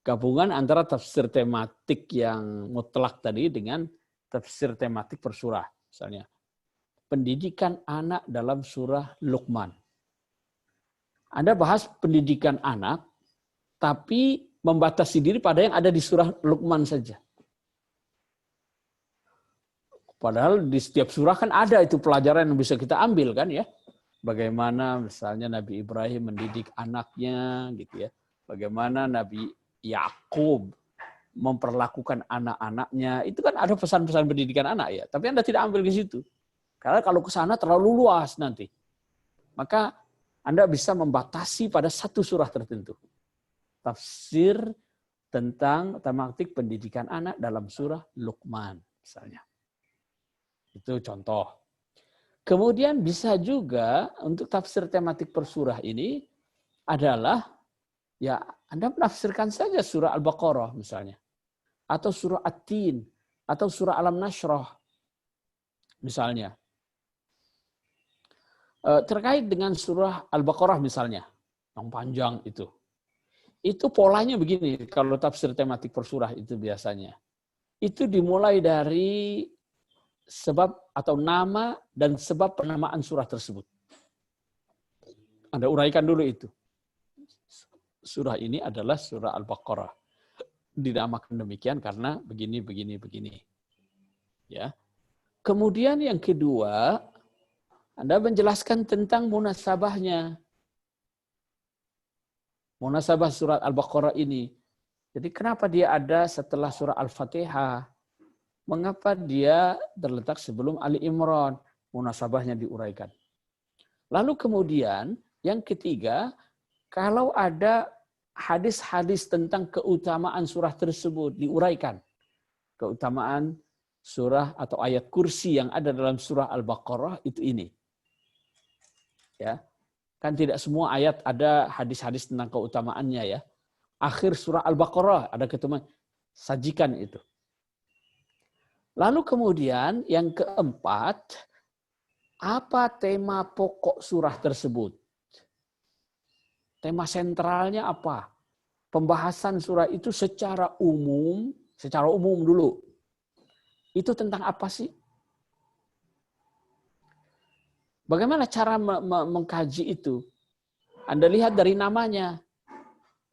S7: Gabungan antara tafsir tematik yang mutlak tadi dengan tafsir tematik per surah. Misalnya, pendidikan anak dalam surah Luqman. Anda bahas pendidikan anak, tapi membatasi diri pada yang ada di surah Luqman saja. Padahal di setiap surah kan ada itu pelajaran yang bisa kita ambil kan ya. Bagaimana misalnya Nabi Ibrahim mendidik anaknya gitu ya. Bagaimana Nabi Yakub memperlakukan anak-anaknya. Itu kan ada pesan-pesan pendidikan anak ya. Tapi Anda tidak ambil ke situ. Karena kalau ke sana terlalu luas nanti. Maka Anda bisa membatasi pada satu surah tertentu. Tafsir tentang tematik pendidikan anak dalam surah Luqman misalnya. Itu contoh. Kemudian bisa juga untuk tafsir tematik per surah ini adalah ya Anda menafsirkan saja surah Al-Baqarah misalnya. Atau surah At-Tin. Atau surah Alam Nashrah. Misalnya. Terkait dengan surah Al-Baqarah misalnya. Yang panjang itu. Itu polanya begini. Kalau tafsir tematik per surah itu biasanya. Itu dimulai dari sebab atau nama dan sebab penamaan surah tersebut. Anda uraikan dulu itu. Surah ini adalah surah Al-Baqarah. Dinamakan demikian karena begini, begini, begini. Ya. Kemudian yang kedua, Anda menjelaskan tentang munasabahnya. Munasabah surat Al-Baqarah ini. Jadi kenapa dia ada setelah surah Al-Fatihah? Mengapa dia terletak sebelum Ali Imran? Munasabahnya diuraikan. Lalu kemudian yang ketiga, kalau ada hadis-hadis tentang keutamaan surah tersebut diuraikan. Keutamaan surah atau ayat kursi yang ada dalam surah Al-Baqarah itu ini. Ya. Kan tidak semua ayat ada hadis-hadis tentang keutamaannya ya. Akhir surah Al-Baqarah ada keutamaan. Sajikan itu. Lalu kemudian yang keempat, apa tema pokok surah tersebut? Tema sentralnya apa? Pembahasan surah itu secara umum dulu. Itu tentang apa sih? Bagaimana cara mengkaji itu? Anda lihat dari namanya.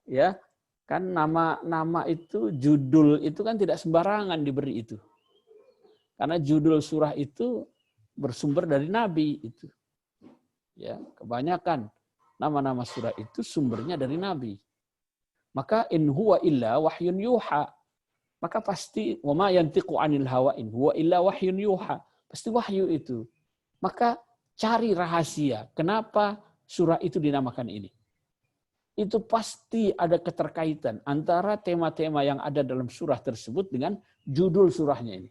S7: Ya, kan nama itu, judul itu kan tidak sembarangan diberi itu. Karena judul surah itu bersumber dari Nabi itu. Ya, kebanyakan nama-nama surah itu sumbernya dari Nabi. Maka in huwa illa wahyun yuha. Maka pasti wa ma yantiqu 'anil hawa in huwa illa wahyun yuha. Pasti wahyu itu. Maka cari rahasia kenapa surah itu dinamakan ini. Itu pasti ada keterkaitan antara tema-tema yang ada dalam surah tersebut dengan judul surahnya ini.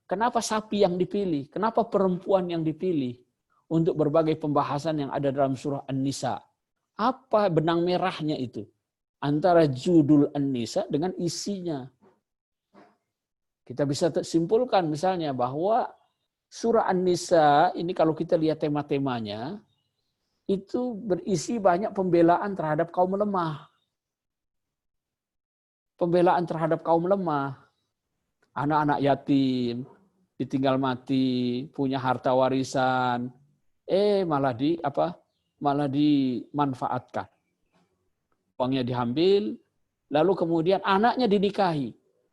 S7: Kenapa sapi yang dipilih? Kenapa perempuan yang dipilih? Untuk berbagai pembahasan yang ada dalam surah An-Nisa. Apa benang merahnya itu? Antara judul An-Nisa dengan isinya. Kita bisa simpulkan misalnya bahwa surah An-Nisa ini kalau kita lihat tema-temanya, itu berisi banyak pembelaan terhadap kaum lemah. Pembelaan terhadap kaum lemah. Anak-anak yatim, ditinggal mati, punya harta warisan, malah dimanfaatkan. Uangnya diambil, lalu kemudian anaknya dinikahi,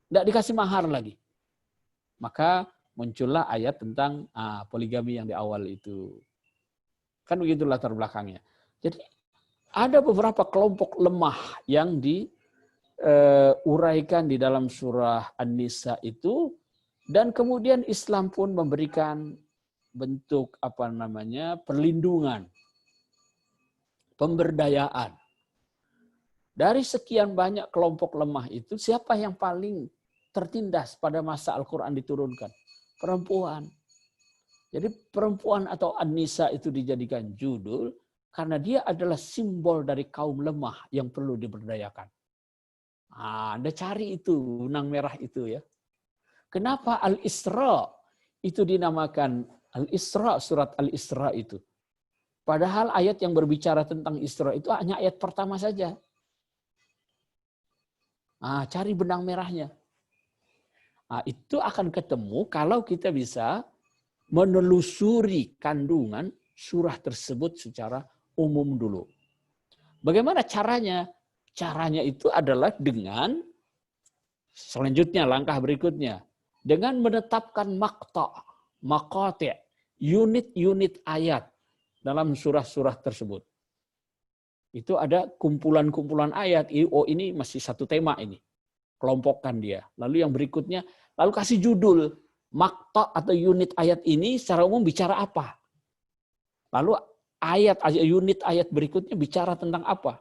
S7: tidak dikasih mahar lagi. Maka muncullah ayat tentang poligami yang di awal itu. Kan begitu latar belakangnya. Jadi ada beberapa kelompok lemah yang diuraikan di dalam surah An-Nisa itu, dan kemudian Islam pun memberikan bentuk perlindungan, pemberdayaan. Dari sekian banyak kelompok lemah itu, siapa yang paling tertindas pada masa Al-Quran diturunkan? Perempuan. Jadi perempuan atau An-Nisa itu dijadikan judul karena dia adalah simbol dari kaum lemah yang perlu diberdayakan. Anda cari itu, benang merah itu ya. Kenapa Al-Isra itu dinamakan Al-Isra, surat Al-Isra itu? Padahal ayat yang berbicara tentang Isra itu hanya ayat pertama saja. Cari benang merahnya. Itu akan ketemu kalau kita bisa menelusuri kandungan surah tersebut secara umum dulu. Bagaimana caranya? Caranya itu adalah dengan selanjutnya, langkah berikutnya. Dengan menetapkan maqati', unit-unit ayat dalam surah-surah tersebut. Itu ada kumpulan-kumpulan ayat. Oh, ini masih satu tema ini. Kelompokkan dia. Lalu yang berikutnya, lalu kasih judul. Maqta' atau unit ayat ini secara umum bicara apa? Lalu unit ayat berikutnya bicara tentang apa?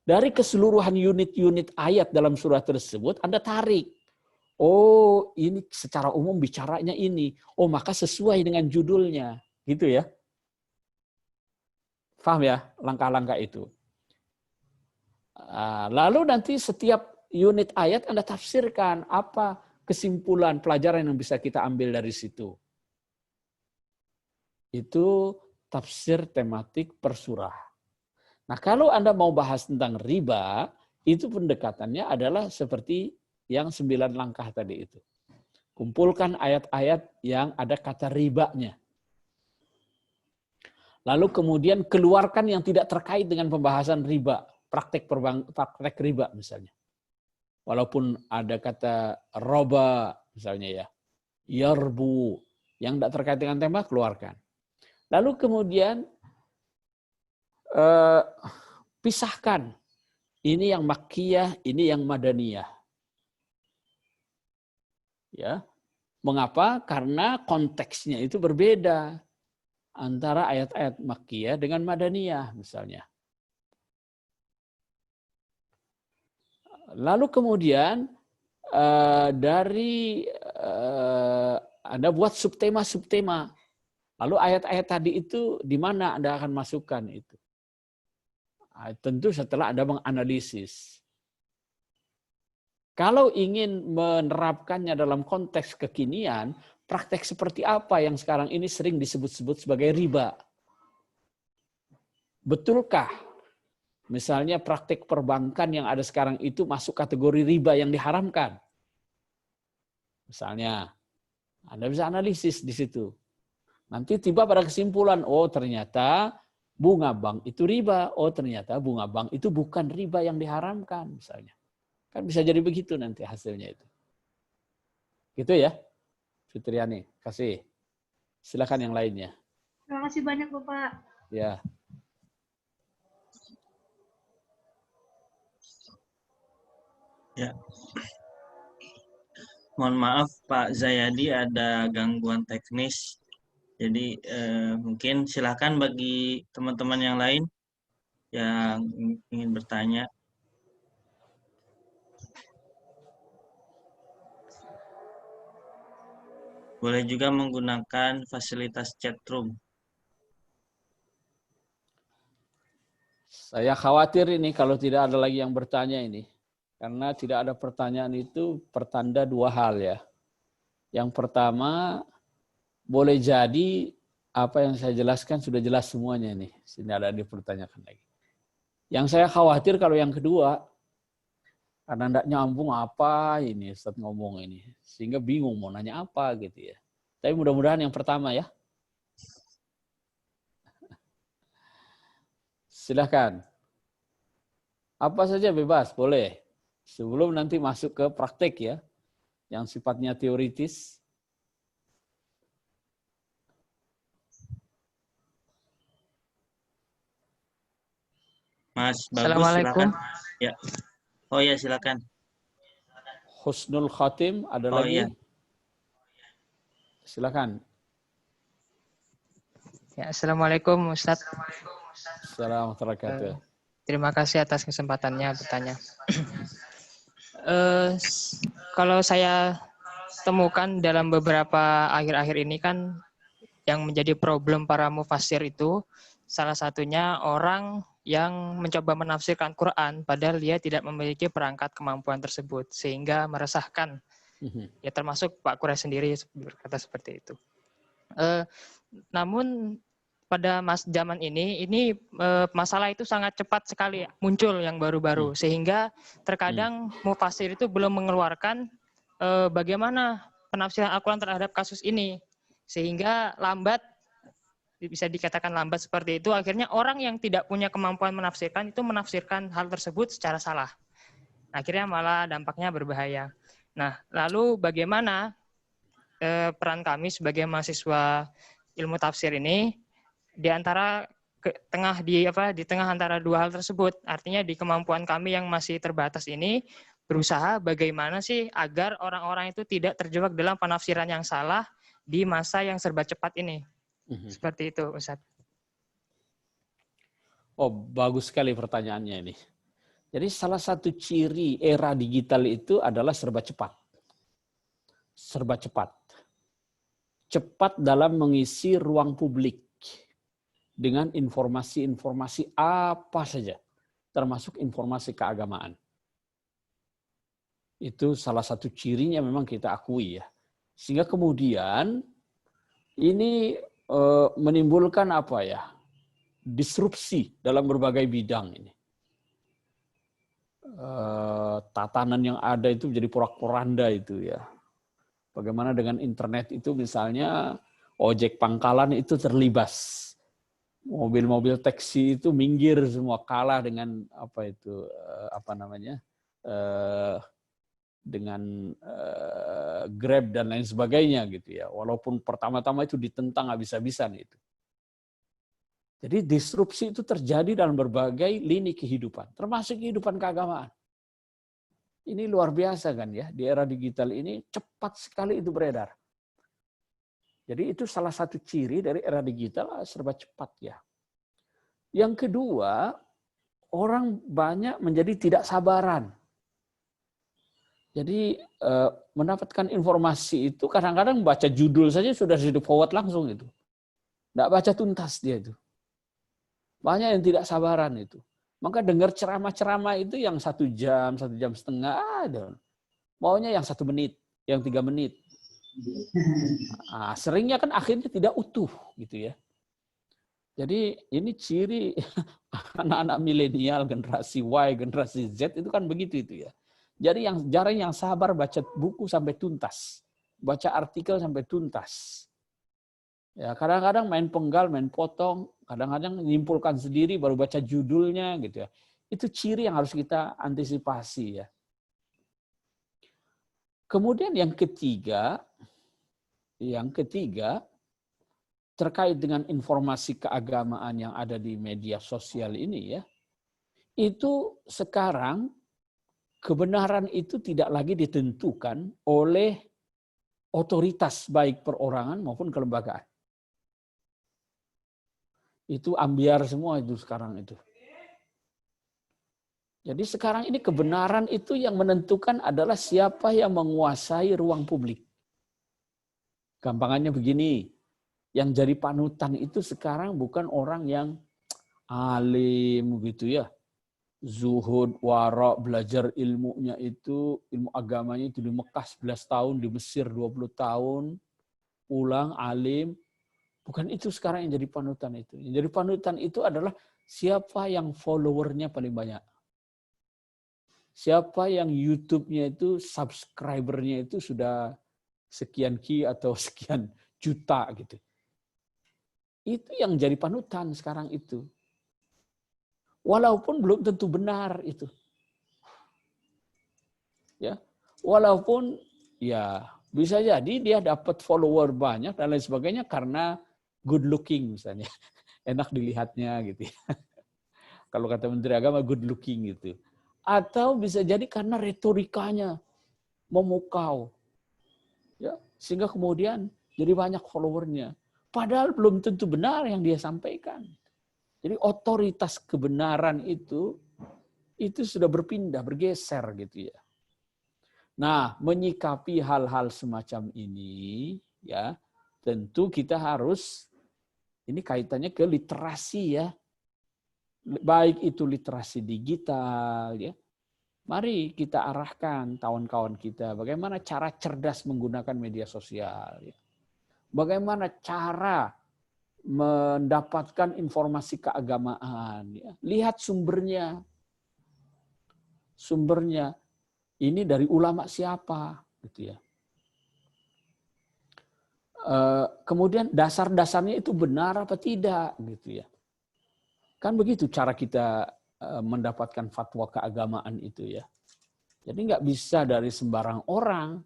S7: Dari keseluruhan unit-unit ayat dalam surah tersebut, Anda tarik. Oh, ini secara umum bicaranya ini. Oh, maka sesuai dengan judulnya. Gitu ya. Paham ya langkah-langkah itu? Lalu nanti setiap unit ayat Anda tafsirkan apa kesimpulan pelajaran yang bisa kita ambil dari situ. Itu tafsir tematik per surah. Nah, kalau Anda mau bahas tentang riba, itu pendekatannya adalah seperti yang 9 langkah tadi itu. Kumpulkan ayat-ayat yang ada kata ribanya. Lalu kemudian keluarkan yang tidak terkait dengan pembahasan riba, praktek riba misalnya. Walaupun ada kata roba misalnya ya, yarbu, yang tidak terkait dengan tema keluarkan. Lalu kemudian pisahkan, ini yang makkiyah, ini yang madaniyah. Ya, mengapa? Karena konteksnya itu berbeda antara ayat-ayat makkiyah dengan madaniyah misalnya. Lalu kemudian Anda buat subtema-subtema. Lalu ayat-ayat tadi itu di mana Anda akan masukkan itu? Tentu setelah Anda menganalisis. Kalau ingin menerapkannya dalam konteks kekinian, praktek seperti apa yang sekarang ini sering disebut-sebut sebagai riba? Betulkah misalnya praktik perbankan yang ada sekarang itu masuk kategori riba yang diharamkan? Misalnya, Anda bisa analisis di situ. Nanti tiba pada kesimpulan, oh ternyata bunga bank itu riba. Oh ternyata bunga bank itu bukan riba yang diharamkan misalnya. Kan bisa jadi begitu nanti hasilnya itu. Gitu ya, Fitriani. Kasih. Silakan yang lainnya.
S3: Terima kasih banyak Bapak.
S7: Ya.
S8: Ya. Mohon maaf Pak Zayadi, ada gangguan teknis. Jadi mungkin silakan bagi teman-teman yang lain yang ingin bertanya. Boleh juga menggunakan fasilitas chat room.
S7: Saya khawatir ini kalau tidak ada lagi yang bertanya ini. Karena tidak ada pertanyaan itu pertanda dua hal ya. Yang pertama, boleh jadi apa yang saya jelaskan sudah jelas semuanya nih. Sini ada dipertanyakan lagi. Yang saya khawatir kalau yang kedua, karena tidak nyambung apa ini Ustaz ngomong ini. Sehingga bingung mau nanya apa gitu ya. Tapi mudah-mudahan yang pertama ya. Silahkan. Apa saja bebas, boleh. Sebelum nanti masuk ke praktek ya, yang sifatnya teoritis.
S8: Mas Bagus,
S9: Assalamualaikum.
S8: silakan. Ya. Oh ya, silakan.
S7: Husnul Khatim, ada
S8: Oh
S7: lagi?
S8: iya.
S7: Silakan.
S9: Ya, Assalamualaikum Ustadz.
S7: Assalamualaikum warahmatullahi wabarakatuh.
S9: Terima kasih atas kesempatannya bertanya. Kalau saya temukan dalam beberapa akhir-akhir ini kan yang menjadi problem para mufassir itu salah satunya orang yang mencoba menafsirkan Quran padahal dia tidak memiliki perangkat kemampuan tersebut sehingga meresahkan. Ya termasuk Pak Quraish sendiri berkata seperti itu. Namun pada zaman ini masalah itu sangat cepat sekali muncul yang baru-baru sehingga terkadang mufassir itu belum mengeluarkan bagaimana penafsiran Al-Quran terhadap kasus ini sehingga lambat, bisa dikatakan lambat seperti itu, akhirnya orang yang tidak punya kemampuan menafsirkan itu menafsirkan hal tersebut secara salah, akhirnya malah dampaknya berbahaya. Nah, lalu bagaimana peran kami sebagai mahasiswa ilmu tafsir ini di tengah antara dua hal tersebut, artinya di kemampuan kami yang masih terbatas ini berusaha bagaimana sih agar orang-orang itu tidak terjebak dalam penafsiran yang salah di masa yang serba cepat ini. Seperti itu, Ustaz.
S7: Oh, bagus sekali pertanyaannya ini. Jadi salah satu ciri era digital itu adalah serba cepat. Serba cepat. Cepat dalam mengisi ruang publik dengan informasi-informasi apa saja, termasuk informasi keagamaan. Itu salah satu cirinya memang kita akui ya. Sehingga kemudian ini menimbulkan apa ya? Disrupsi dalam berbagai bidang ini. Tatanan yang ada itu menjadi porak-poranda itu ya. Bagaimana dengan internet itu misalnya ojek pangkalan itu terlibas. Mobil-mobil taksi itu minggir semua, kalah dengan dengan Grab dan lain sebagainya gitu ya. Walaupun pertama-tama itu ditentang habis-habisan itu. Jadi disrupsi itu terjadi dalam berbagai lini kehidupan, termasuk kehidupan keagamaan. Ini luar biasa kan ya, di era digital ini cepat sekali itu beredar. Jadi itu salah satu ciri dari era digital, serba cepat ya. Yang kedua, orang banyak menjadi tidak sabaran. Jadi mendapatkan informasi itu kadang-kadang baca judul saja sudah di forward langsung itu. Nggak baca tuntas dia itu. Banyak yang tidak sabaran itu. Maka dengar ceramah-ceramah itu yang 1 jam, 1 jam setengah ada. Maunya yang 1 menit, yang 3 menit. Nah, seringnya kan akhirnya tidak utuh gitu ya. Jadi ini ciri anak-anak milenial, generasi Y, generasi Z itu kan begitu itu ya. Jadi yang jarang yang sabar baca buku sampai tuntas, baca artikel sampai tuntas. Ya kadang-kadang main penggal, main potong, kadang-kadang menyimpulkan sendiri baru baca judulnya gitu ya. Itu ciri yang harus kita antisipasi ya. Kemudian yang ketiga terkait dengan informasi keagamaan yang ada di media sosial ini ya, itu sekarang kebenaran itu tidak lagi ditentukan oleh otoritas baik perorangan maupun kelembagaan. Itu ambiar semua itu sekarang itu. Jadi sekarang ini kebenaran itu yang menentukan adalah siapa yang menguasai ruang publik. Gampangannya begini, yang jadi panutan itu sekarang bukan orang yang alim gitu ya. Zuhud, wara, belajar ilmunya itu, ilmu agamanya itu di Mekah 11 tahun, di Mesir 20 tahun, pulang alim. Bukan itu sekarang yang jadi panutan itu. Yang jadi panutan itu adalah siapa yang followernya paling banyak. Siapa yang YouTube-nya itu, subscriber-nya itu sudah sekian Q atau sekian juta gitu. Itu yang jadi panutan sekarang itu. Walaupun belum tentu benar itu. Ya, walaupun ya bisa jadi dia dapat follower banyak dan lain sebagainya karena good looking misalnya, enak dilihatnya gitu. Kalau kata Menteri Agama good looking gitu. Atau bisa jadi karena retorikanya memukau, ya sehingga kemudian jadi banyak followernya. Padahal belum tentu benar yang dia sampaikan. Jadi otoritas kebenaran itu sudah berpindah, bergeser gitu ya. Nah, menyikapi hal-hal semacam ini, ya tentu kita harus, ini kaitannya ke literasi ya, baik itu literasi digital ya. Mari kita arahkan kawan-kawan kita bagaimana cara cerdas menggunakan media sosial ya. Bagaimana cara mendapatkan informasi keagamaan ya. Lihat sumbernya. Sumbernya ini dari ulama siapa gitu ya. Kemudian dasar-dasarnya itu benar apa tidak gitu ya. Kan begitu cara kita mendapatkan fatwa keagamaan itu ya. Jadi nggak bisa dari sembarang orang.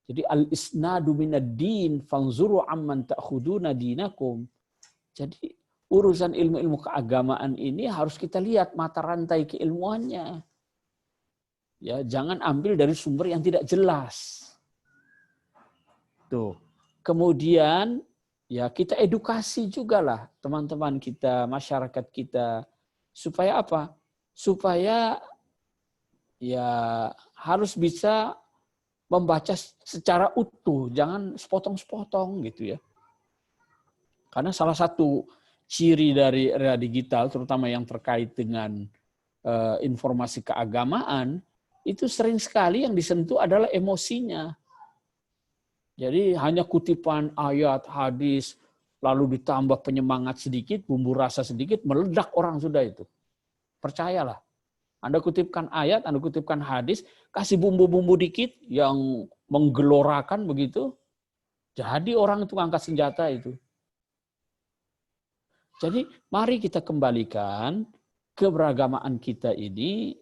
S7: Jadi al-isnadu minad-din fanzuru amman ta'khuduna dinakum. Jadi urusan ilmu-ilmu keagamaan ini harus kita lihat mata rantai keilmuannya. Ya, jangan ambil dari sumber yang tidak jelas. Tuh. Kemudian ya kita edukasi juga lah teman-teman kita, masyarakat kita, supaya apa? Supaya ya harus bisa membaca secara utuh, jangan sepotong-sepotong gitu ya. Karena salah satu ciri dari era digital, terutama yang terkait dengan informasi keagamaan, itu sering sekali yang disentuh adalah emosinya. Jadi hanya kutipan ayat, hadis, lalu ditambah penyemangat sedikit, bumbu rasa sedikit, meledak orang sudah itu. Percayalah. Anda kutipkan ayat, Anda kutipkan hadis, kasih bumbu-bumbu dikit yang menggelorakan begitu, jadi orang itu angkat senjata itu. Jadi mari kita kembalikan keberagamaan kita ini,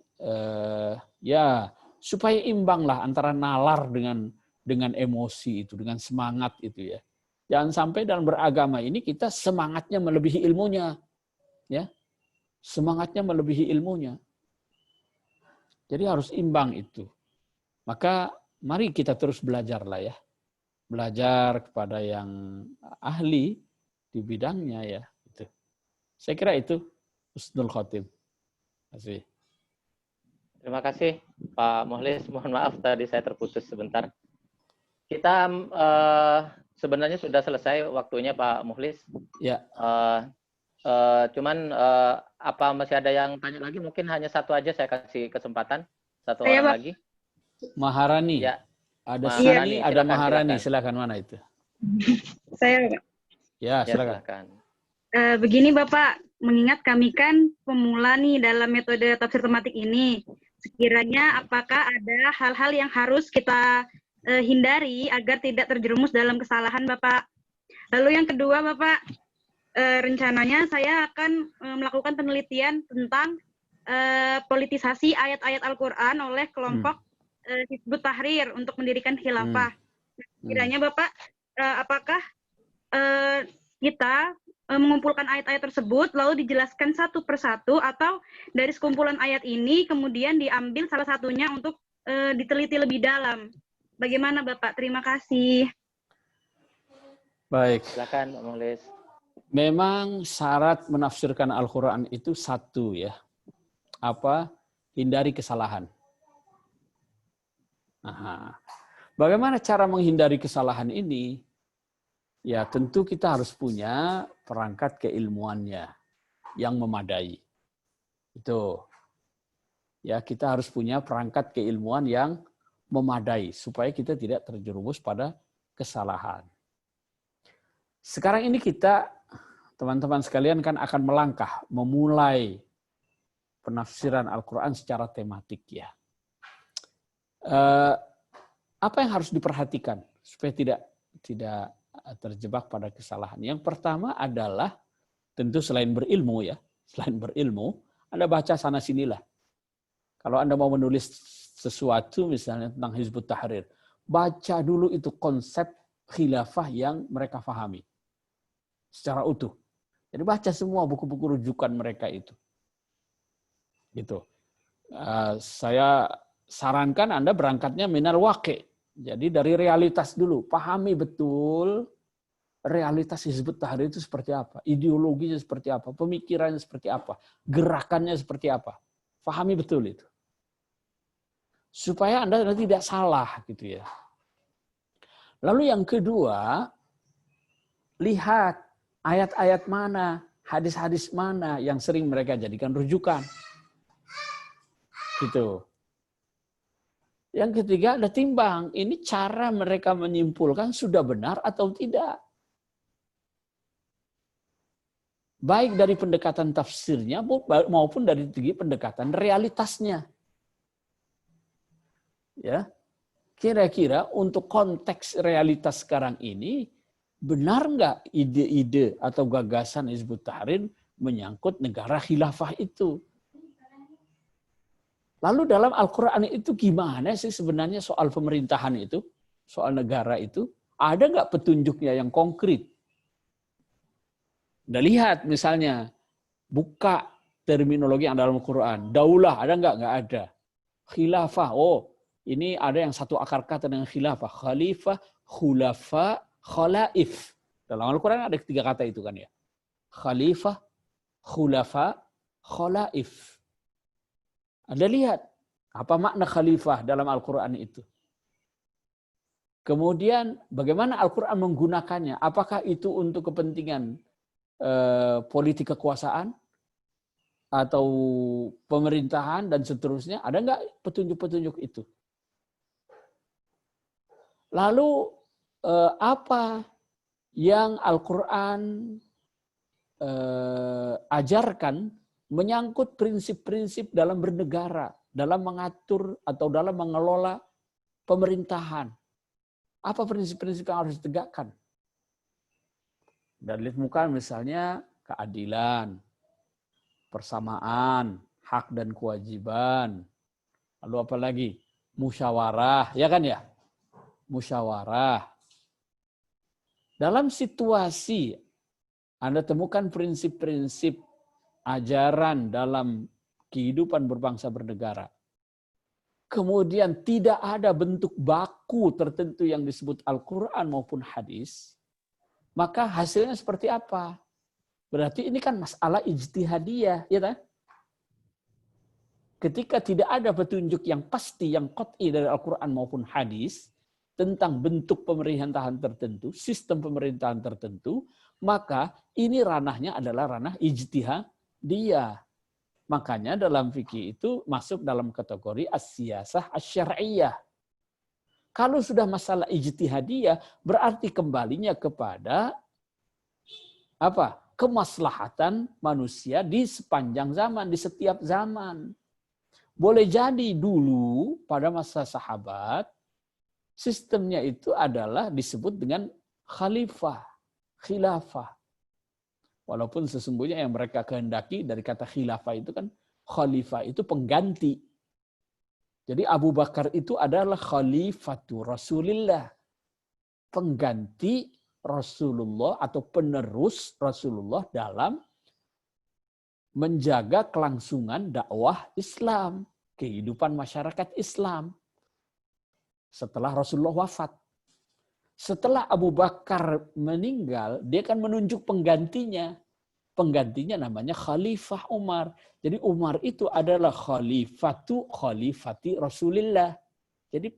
S7: ya supaya imbang lah antara nalar dengan emosi itu, dengan semangat itu ya. Jangan sampai dalam beragama ini kita semangatnya melebihi ilmunya, ya, semangatnya melebihi ilmunya. Jadi harus imbang itu. Maka mari kita terus belajar lah ya. Belajar kepada yang ahli di bidangnya ya. Itu. Saya kira itu husnul khotim. Terima kasih.
S2: Terima kasih Pak Mukhlis. Mohon maaf tadi saya terputus sebentar. Kita sebenarnya sudah selesai waktunya Pak Mukhlis.
S7: Ya.
S2: Cuman apa masih ada yang tanya lagi? Mungkin hanya satu aja saya kasih kesempatan. Satu
S3: Saya,
S2: orang
S3: Pak.
S2: lagi.
S7: Maharani.
S2: Ya.
S7: Ada
S2: Maharani,
S7: Suni, ada
S2: silakan,
S7: Maharani.
S2: silakan.
S7: Silakan mana itu?
S3: Saya, Pak.
S7: Ya,
S2: Ya,
S7: silakan.
S2: silakan.
S3: Begini Bapak, mengingat kami kan pemula nih dalam metode tafsir tematik ini, sekiranya apakah ada hal-hal yang harus kita hindari agar tidak terjerumus dalam kesalahan Bapak? Lalu yang kedua Bapak, rencananya saya akan melakukan penelitian tentang politisasi ayat-ayat Al-Quran oleh kelompok Hizbut Tahrir untuk mendirikan khilafah. Kiranya Bapak, apakah kita mengumpulkan ayat-ayat tersebut lalu dijelaskan satu persatu, atau dari sekumpulan ayat ini kemudian diambil salah satunya untuk diteliti lebih dalam? Bagaimana Bapak? Terima kasih.
S7: Baik.
S2: Silakan Pak Mukhlis.
S7: Memang syarat menafsirkan Al-Quran itu satu ya. Apa? Hindari kesalahan. Aha. Bagaimana cara menghindari kesalahan ini? Ya tentu kita harus punya perangkat keilmuannya yang memadai. Itu. Ya kita harus punya perangkat keilmuan yang memadai supaya kita tidak terjerumus pada kesalahan. Sekarang ini kita, teman-teman sekalian kan akan melangkah, memulai penafsiran Al-Quran secara tematik ya. Apa yang harus diperhatikan supaya tidak terjebak pada kesalahan? Yang pertama adalah tentu selain berilmu ya, selain berilmu, Anda baca sana sinilah. Kalau Anda mau menulis sesuatu misalnya tentang Hizbut Tahrir, baca dulu itu konsep khilafah yang mereka pahami secara utuh. Jadi baca semua buku-buku rujukan mereka itu. Gitu. Saya sarankan Anda berangkatnya minal waqi'. Jadi dari realitas dulu, pahami betul realitas Hizbut Tahrir itu seperti apa, ideologinya seperti apa, pemikirannya seperti apa, gerakannya seperti apa. Pahami betul itu. Supaya Anda tidak salah gitu ya. Lalu yang kedua, lihat ayat-ayat mana, hadis-hadis mana yang sering mereka jadikan rujukan. Gitu. Yang ketiga, ada timbang. Ini cara mereka menyimpulkan sudah benar atau tidak. Baik dari pendekatan tafsirnya maupun dari segi pendekatan realitasnya. Ya, kira-kira untuk konteks realitas sekarang ini, benar nggak ide-ide atau gagasan Hizbut Tahrir menyangkut negara khilafah itu? Lalu dalam Al-Quran itu gimana sih sebenarnya soal pemerintahan itu, soal negara itu? Ada nggak petunjuknya yang konkret? Udah lihat misalnya, buka terminologi yang dalam Al-Quran. Daulah, ada nggak? Nggak ada. Khilafah, oh ini ada yang satu akar kata dengan khilafah. Khalifah, khulafa, khalaif. Dalam Al-Quran ada 3 kata itu kan ya. Khalifah, khulafa, khalaif. Anda lihat apa makna khalifah dalam Al-Quran itu. Kemudian bagaimana Al-Quran menggunakannya. Apakah itu untuk kepentingan politik kekuasaan atau pemerintahan dan seterusnya. Ada nggak petunjuk-petunjuk itu? Lalu apa yang Al-Quran ajarkan menyangkut prinsip-prinsip dalam bernegara, dalam mengatur atau dalam mengelola pemerintahan? Apa prinsip-prinsip yang harus ditegakkan? Dan ditemukan misalnya keadilan, persamaan, hak dan kewajiban. Lalu apa lagi? Musyawarah, ya kan ya? Musyawarah. Dalam situasi Anda temukan prinsip-prinsip ajaran dalam kehidupan berbangsa bernegara. Kemudian tidak ada bentuk baku tertentu yang disebut Al-Quran maupun hadis, maka hasilnya seperti apa? Berarti ini kan masalah ijtihadiyah, ya kan? Ketika tidak ada petunjuk yang pasti, yang qat'i dari Al-Quran maupun hadis, tentang bentuk pemerintahan tertentu, sistem pemerintahan tertentu, maka ini ranahnya adalah ranah ijtihadiyah. Makanya dalam fikih itu masuk dalam kategori as-siyasah asy-syar'iyyah. Kalau sudah masalah ijtihadiyah, berarti kembalinya kepada apa? Kemaslahatan manusia di sepanjang zaman, di setiap zaman. Boleh jadi dulu pada masa sahabat, sistemnya itu adalah disebut dengan khalifah, khilafah. Walaupun sesungguhnya yang mereka kehendaki dari kata khilafah itu kan, khalifah itu pengganti. Jadi Abu Bakar itu adalah khalifatu Rasulillah. Pengganti Rasulullah atau penerus Rasulullah dalam menjaga kelangsungan dakwah Islam, kehidupan masyarakat Islam. Setelah Rasulullah wafat. Setelah Abu Bakar meninggal, dia kan menunjuk penggantinya. Penggantinya namanya Khalifah Umar. Jadi Umar itu adalah khalifati Rasulillah. Jadi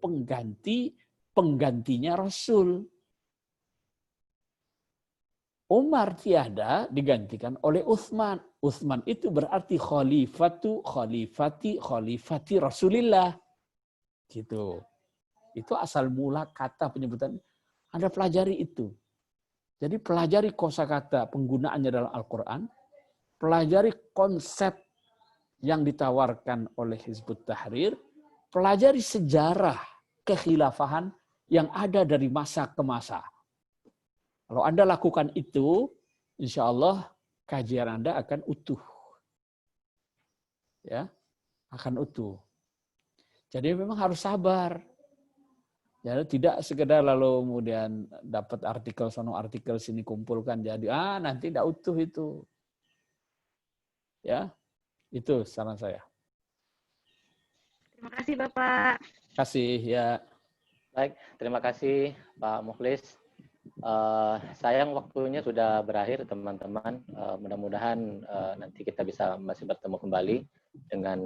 S7: penggantinya Rasul. Umar tiada digantikan oleh Utsman. Utsman itu berarti khalifati Rasulillah. Gitu. Itu asal mula kata penyebutan. Anda pelajari itu. Jadi pelajari kosakata penggunaannya dalam Al-Quran. Pelajari konsep yang ditawarkan oleh Hizbut Tahrir. Pelajari sejarah kekhilafahan yang ada dari masa ke masa. Kalau Anda lakukan itu, insya Allah kajian Anda akan utuh. Ya, akan utuh. Jadi memang harus sabar. Ya, tidak sekedar lalu kemudian dapat artikel sono artikel sini kumpulkan jadi nanti tidak utuh itu. Ya, itu saran saya.
S3: Terima kasih Bapak.
S7: Kasih ya.
S2: Baik, terima kasih Pak Mukhlis. Sayang waktunya sudah berakhir teman-teman. Mudah-mudahan nanti kita bisa masih bertemu kembali dengan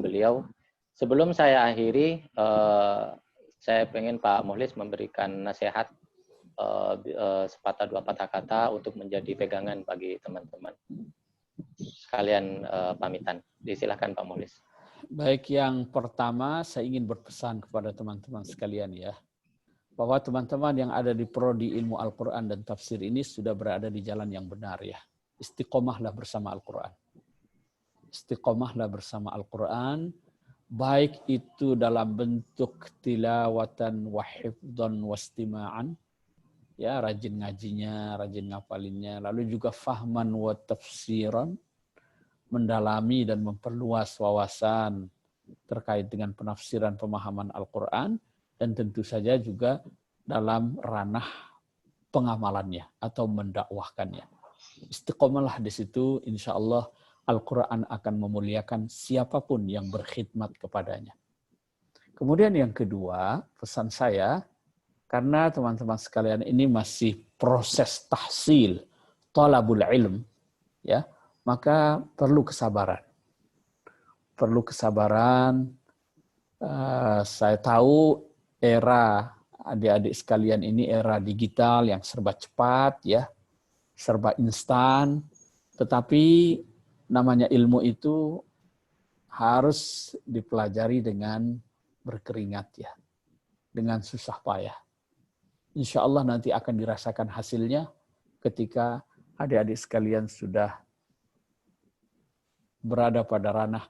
S2: beliau. Sebelum saya akhiri, saya ingin Pak Mukhlis memberikan nasihat sepatah dua patah kata untuk menjadi pegangan bagi teman-teman. Sekalian pamitan. Disilakan Pak Mukhlis.
S7: Baik, yang pertama saya ingin berpesan kepada teman-teman sekalian ya, bahwa teman-teman yang ada di prodi ilmu Al-Quran dan tafsir ini sudah berada di jalan yang benar ya. Istiqomahlah bersama Al-Quran. Istiqomahlah bersama Al-Quran, baik itu dalam bentuk tilawatan wa hifdhan wa istima'an, ya rajin ngajinya, rajin ngapalinnya, lalu juga fahman wa tafsiran, mendalami dan memperluas wawasan terkait dengan penafsiran pemahaman Al-Quran, dan tentu saja juga dalam ranah pengamalannya atau mendakwahkannya. Istiqomahlah di situ, insya Allah Al-Quran akan memuliakan siapapun yang berkhidmat kepadanya. Kemudian yang kedua, pesan saya, karena teman-teman sekalian ini masih proses tahsil, talabul ilm, ya, maka perlu kesabaran. Perlu kesabaran. Saya tahu era adik-adik sekalian ini era digital yang serba cepat, ya, serba instan. Tetapi namanya ilmu itu harus dipelajari dengan berkeringat, ya, dengan susah payah. Insya Allah nanti akan dirasakan hasilnya ketika adik-adik sekalian sudah berada pada ranah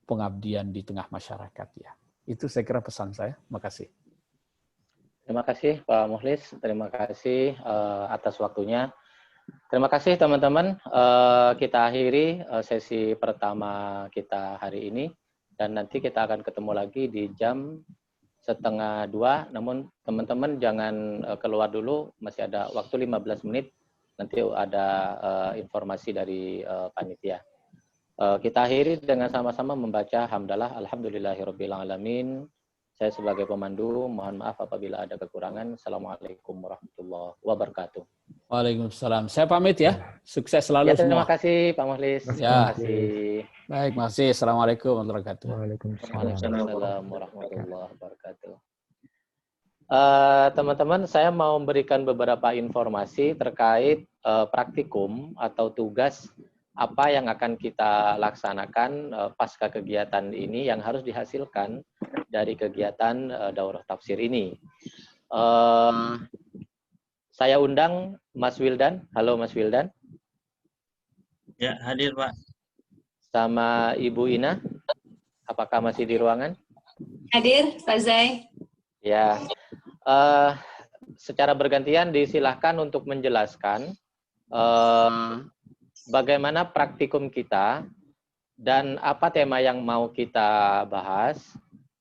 S7: pengabdian di tengah masyarakat, ya. Itu saya kira pesan saya. Makasih.
S2: Terima kasih Pak Mukhlis. Terima kasih atas waktunya. Terima kasih teman-teman. Kita akhiri sesi pertama kita hari ini, dan nanti kita akan ketemu lagi di jam 1:30. Namun teman-teman jangan keluar dulu. Masih ada waktu 15 menit. Nanti ada informasi dari panitia. Kita akhiri dengan sama-sama membaca hamdalah alhamdulillahirabbil alamin. Saya sebagai pemandu mohon maaf apabila ada kekurangan. Assalamualaikum warahmatullahi wabarakatuh.
S7: Waalaikumsalam. Saya pamit ya. Sukses selalu
S2: Ya, terima
S7: semua.
S2: kasih Pak Mukhlis.
S7: Ya.
S2: Terima kasih.
S7: Baik, makasih. Assalamualaikum warahmatullahi wabarakatuh.
S2: Waalaikumsalam warahmatullahi wabarakatuh. Teman-teman, saya mau memberikan beberapa informasi terkait praktikum atau tugas apa yang akan kita laksanakan pasca kegiatan ini yang harus dihasilkan dari kegiatan daurah tafsir ini. Saya undang Mas Wildan. Halo Mas Wildan.
S8: Ya, hadir Pak.
S2: Sama Ibu Ina. Apakah masih di ruangan?
S10: Hadir, Pak Zai.
S2: Ya. Secara bergantian disilahkan untuk menjelaskan bagaimana praktikum kita dan apa tema yang mau kita bahas,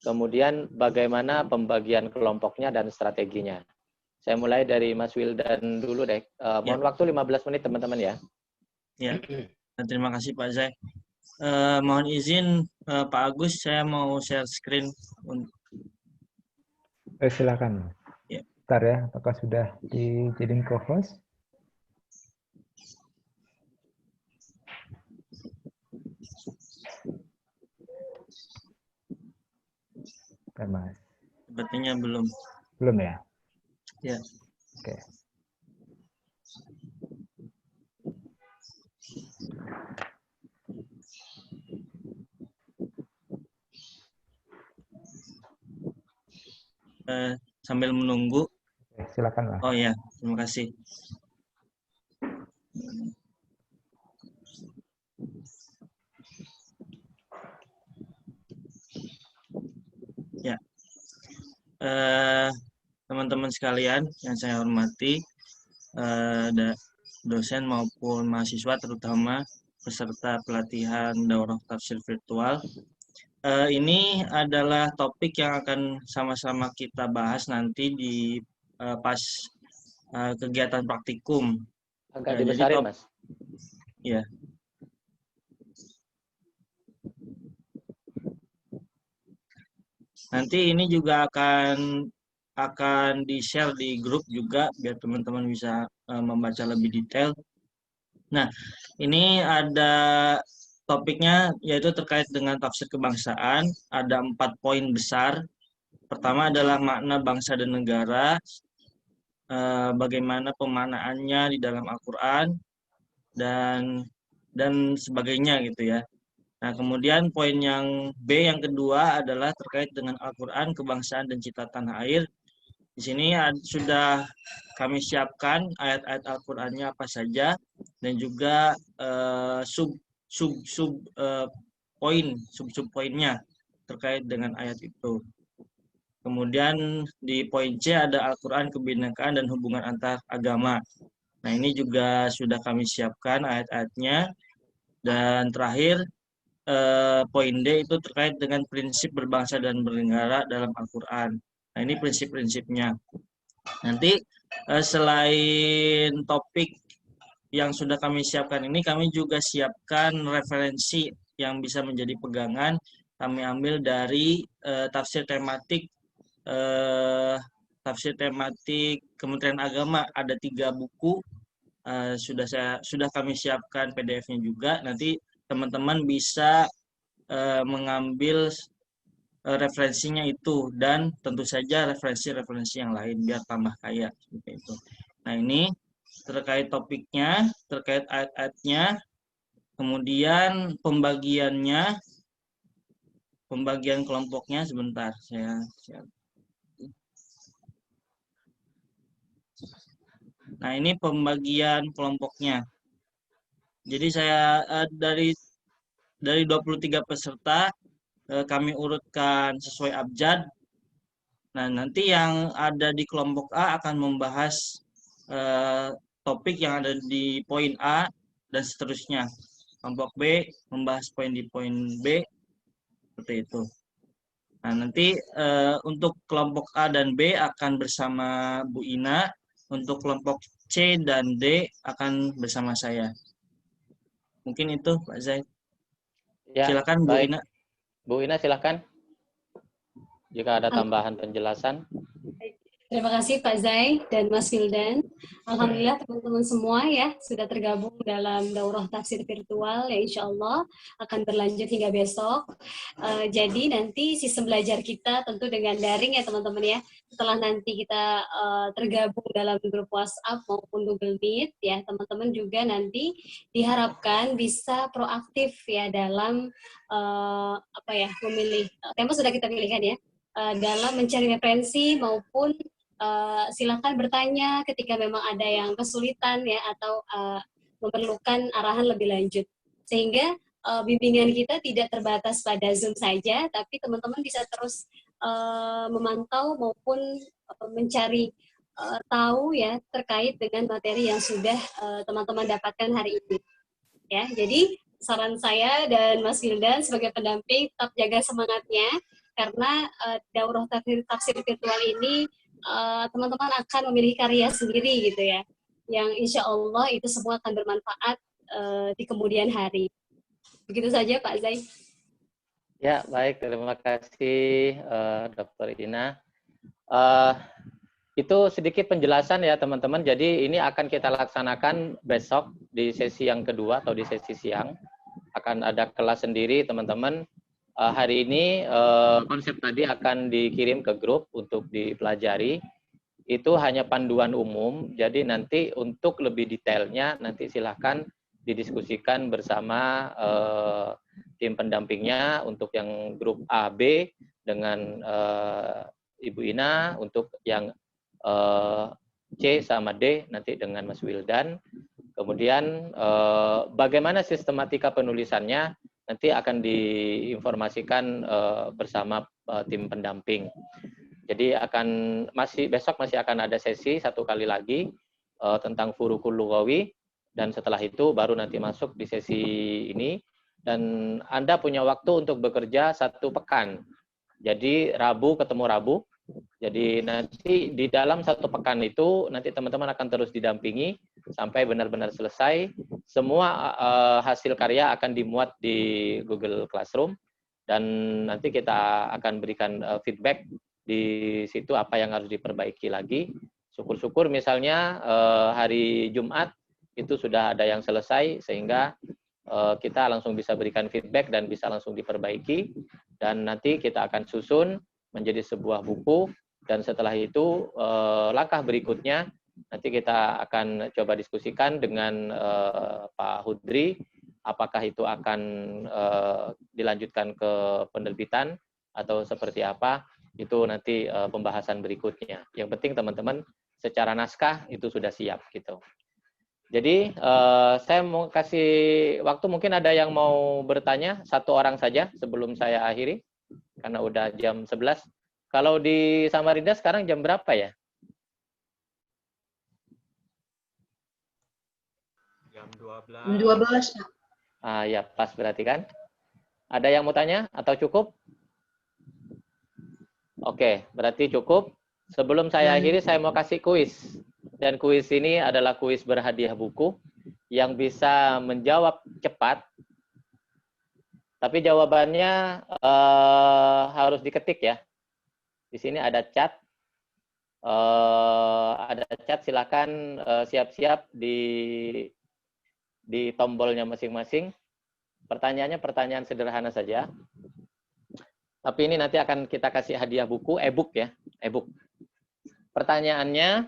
S2: kemudian bagaimana pembagian kelompoknya dan strateginya. Saya mulai dari Mas Wildan dulu deh. Mohon waktu 15 menit teman-teman ya.
S8: Ya, terima kasih Pak Zai. Mohon izin Pak Agus, saya mau share screen.
S6: Silakan.
S8: Ya.
S6: Bentar ya, apakah sudah dijadiin co-host? Mas.
S8: Sepertinya belum.
S6: Belum ya?
S8: Ya.
S6: Oke.
S8: Sambil menunggu.
S6: Silakan lah.
S8: Oh ya, terima kasih. Ya, teman-teman sekalian yang saya hormati, dosen maupun mahasiswa terutama peserta pelatihan daurah tafsir virtual. ini adalah topik yang akan sama-sama kita bahas nanti di pas kegiatan praktikum.
S2: Agak
S8: Jadi
S2: dibesarin, Mas.
S8: ya. Nanti ini juga akan di-share di grup juga biar teman-teman bisa membaca lebih detail. Nah, ini ada topiknya yaitu terkait dengan tafsir kebangsaan. Ada 4 poin besar. Pertama adalah makna bangsa dan negara, bagaimana pemaknaannya di dalam Al-Quran dan sebagainya gitu ya. Nah, kemudian poin yang B yang kedua adalah terkait dengan Al-Quran, kebangsaan, dan cita tanah air. Di sini sudah kami siapkan ayat-ayat Al-Qurannya apa saja, dan juga sub-poinnya terkait dengan ayat itu. Kemudian di poin C ada Al-Quran, kebinekaan, dan hubungan antar agama. Nah, ini juga sudah kami siapkan ayat-ayatnya. Dan terakhir, poin D itu terkait dengan prinsip berbangsa dan bernegara dalam Al-Quran. Nah, ini prinsip-prinsipnya. Nanti selain topik yang sudah kami siapkan ini, kami juga siapkan referensi yang bisa menjadi pegangan. Kami ambil dari tafsir tematik Kementerian Agama. Ada 3 buku. Sudah kami siapkan PDF-nya juga. Nanti teman-teman bisa mengambil referensinya itu, dan tentu saja referensi-referensi yang lain biar tambah kaya seperti itu. Nah, ini terkait topiknya, terkait ayat-ayatnya, kemudian pembagian kelompoknya. Sebentar, Nah, ini pembagian kelompoknya. Jadi saya dari 23 peserta kami urutkan sesuai abjad. Nah, nanti yang ada di kelompok A akan membahas topik yang ada di poin A dan seterusnya. Kelompok B membahas poin di poin B, seperti itu. Nah, nanti untuk kelompok A dan B akan bersama Bu Ina, untuk kelompok C dan D akan bersama saya. Mungkin itu, Pak Zaid.
S2: Ya,
S8: silakan Bu
S2: baik.
S8: Ina.
S2: Bu Ina, silakan. Jika ada tambahan penjelasan.
S10: Terima kasih Pak Zai dan Mas Wildan. Alhamdulillah teman-teman semua ya sudah tergabung dalam daurah tafsir virtual yang insya Allah akan berlanjut hingga besok. Jadi nanti sistem belajar kita tentu dengan daring ya teman-teman ya. Setelah nanti kita tergabung dalam grup WhatsApp maupun Google Meet ya, teman-teman juga nanti diharapkan bisa proaktif ya dalam memilih tema sudah kita pilihkan ya. Dalam mencari referensi maupun silakan bertanya ketika memang ada yang kesulitan ya atau memerlukan arahan lebih lanjut, sehingga bimbingan kita tidak terbatas pada Zoom saja, tapi teman-teman bisa terus memantau maupun mencari tahu ya terkait dengan materi yang sudah teman-teman dapatkan hari ini ya. Jadi saran saya dan Mas Wildan sebagai pendamping tetap jaga semangatnya, karena daurah tafsir virtual ini teman-teman akan memilih karya sendiri gitu ya, yang insya Allah itu semua akan bermanfaat di kemudian hari. Begitu saja Pak Zai.
S2: Ya, baik. Terima kasih Dr. Ina. Itu sedikit penjelasan ya teman-teman. Jadi ini akan kita laksanakan besok di sesi yang kedua atau di sesi siang. Akan ada kelas sendiri teman-teman. Hari ini konsep tadi akan dikirim ke grup untuk dipelajari. Itu hanya panduan umum, jadi nanti untuk lebih detailnya nanti silahkan didiskusikan bersama tim pendampingnya untuk yang grup A, B dengan Ibu Ina, untuk yang C sama D nanti dengan Mas Wildan. Kemudian bagaimana sistematika penulisannya nanti akan diinformasikan bersama tim pendamping. Jadi besok masih akan ada sesi satu kali lagi tentang Furukul Lughawi, dan setelah itu baru nanti masuk di sesi ini dan Anda punya waktu untuk bekerja 1 pekan. Jadi Rabu ketemu Rabu. Jadi nanti di dalam 1 pekan itu nanti teman-teman akan terus didampingi sampai benar-benar selesai. Semua hasil karya akan dimuat di Google Classroom dan nanti kita akan berikan feedback di situ apa yang harus diperbaiki lagi. Syukur-syukur misalnya hari Jumat itu sudah ada yang selesai sehingga kita langsung bisa berikan feedback dan bisa langsung diperbaiki, dan nanti kita akan susun menjadi sebuah buku, dan setelah itu langkah berikutnya nanti kita akan coba diskusikan dengan Pak Hudri apakah itu akan dilanjutkan ke penerbitan atau seperti apa, itu nanti pembahasan berikutnya. Yang penting teman-teman secara naskah itu sudah siap gitu. Jadi saya mau kasih waktu, mungkin ada yang mau bertanya, 1 orang saja sebelum saya akhiri, karena udah jam 11. Kalau di Samarinda sekarang jam berapa ya?
S11: Jam 12.
S4: 12.
S2: Ah ya, pas berarti kan? Ada yang mau tanya atau cukup? Oke, berarti cukup. Sebelum saya akhiri, saya mau kasih kuis. Dan kuis ini adalah kuis berhadiah buku yang bisa menjawab cepat. Tapi jawabannya harus diketik ya. Di sini ada chat. Silakan siap-siap di tombolnya masing-masing. Pertanyaannya pertanyaan sederhana saja. Tapi ini nanti akan kita kasih hadiah buku, e-book ya, e-book. Pertanyaannya,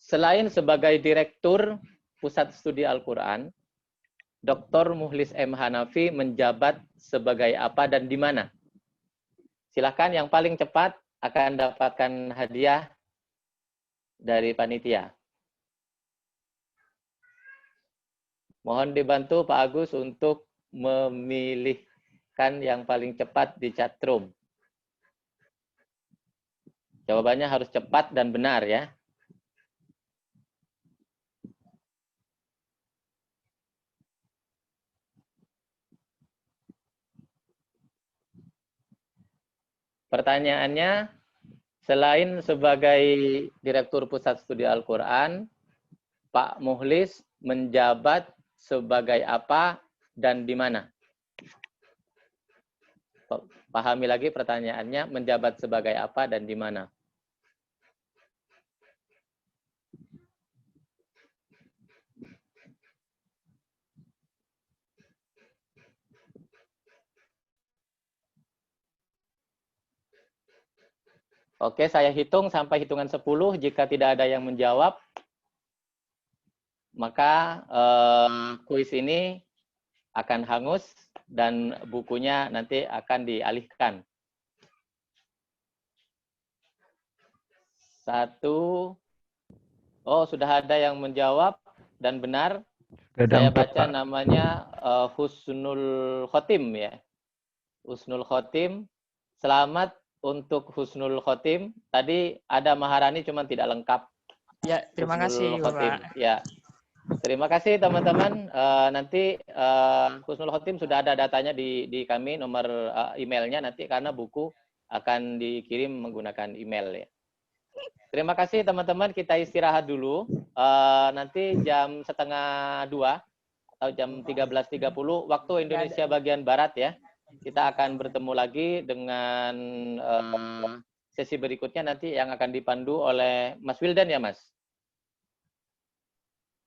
S2: selain sebagai Direktur Pusat Studi Al-Quran, Dr. Mukhlis M. Hanafi menjabat sebagai apa dan di mana? Silakan yang paling cepat akan dapatkan hadiah dari panitia. Mohon dibantu Pak Agus untuk memilihkan yang paling cepat di chatroom. Jawabannya harus cepat dan benar ya. Pertanyaannya, selain sebagai Direktur Pusat Studi Al-Quran, Pak Mukhlis menjabat sebagai apa dan di mana? Pahami lagi pertanyaannya, menjabat sebagai apa dan di mana? Oke, saya hitung sampai hitungan 10. Jika tidak ada yang menjawab, maka kuis ini akan hangus dan bukunya nanti akan dialihkan. 1. Oh, sudah ada yang menjawab dan benar. Saya baca namanya Husnul Khotim ya. Husnul Khotim. Selamat untuk Husnul Khotim. Tadi ada Maharani cuman tidak lengkap.
S9: Ya, terima kasih Bapak.
S2: Ya. Terima kasih teman-teman. Nanti Husnul Khotim sudah ada datanya di kami, nomor emailnya nanti karena buku akan dikirim menggunakan email ya. Terima kasih teman-teman, kita istirahat dulu. Nanti jam 1:30 atau jam 13.30 waktu Indonesia bagian Barat ya. Kita akan bertemu lagi dengan sesi berikutnya nanti yang akan dipandu oleh Mas Wildan ya Mas?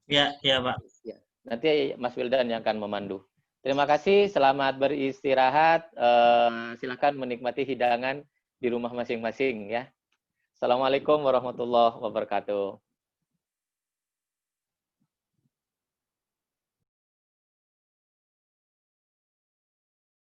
S8: Ya, ya Pak.
S2: Ya, nanti Mas Wildan yang akan memandu. Terima kasih, selamat beristirahat. Silakan menikmati hidangan di rumah masing-masing ya. Assalamualaikum warahmatullahi wabarakatuh.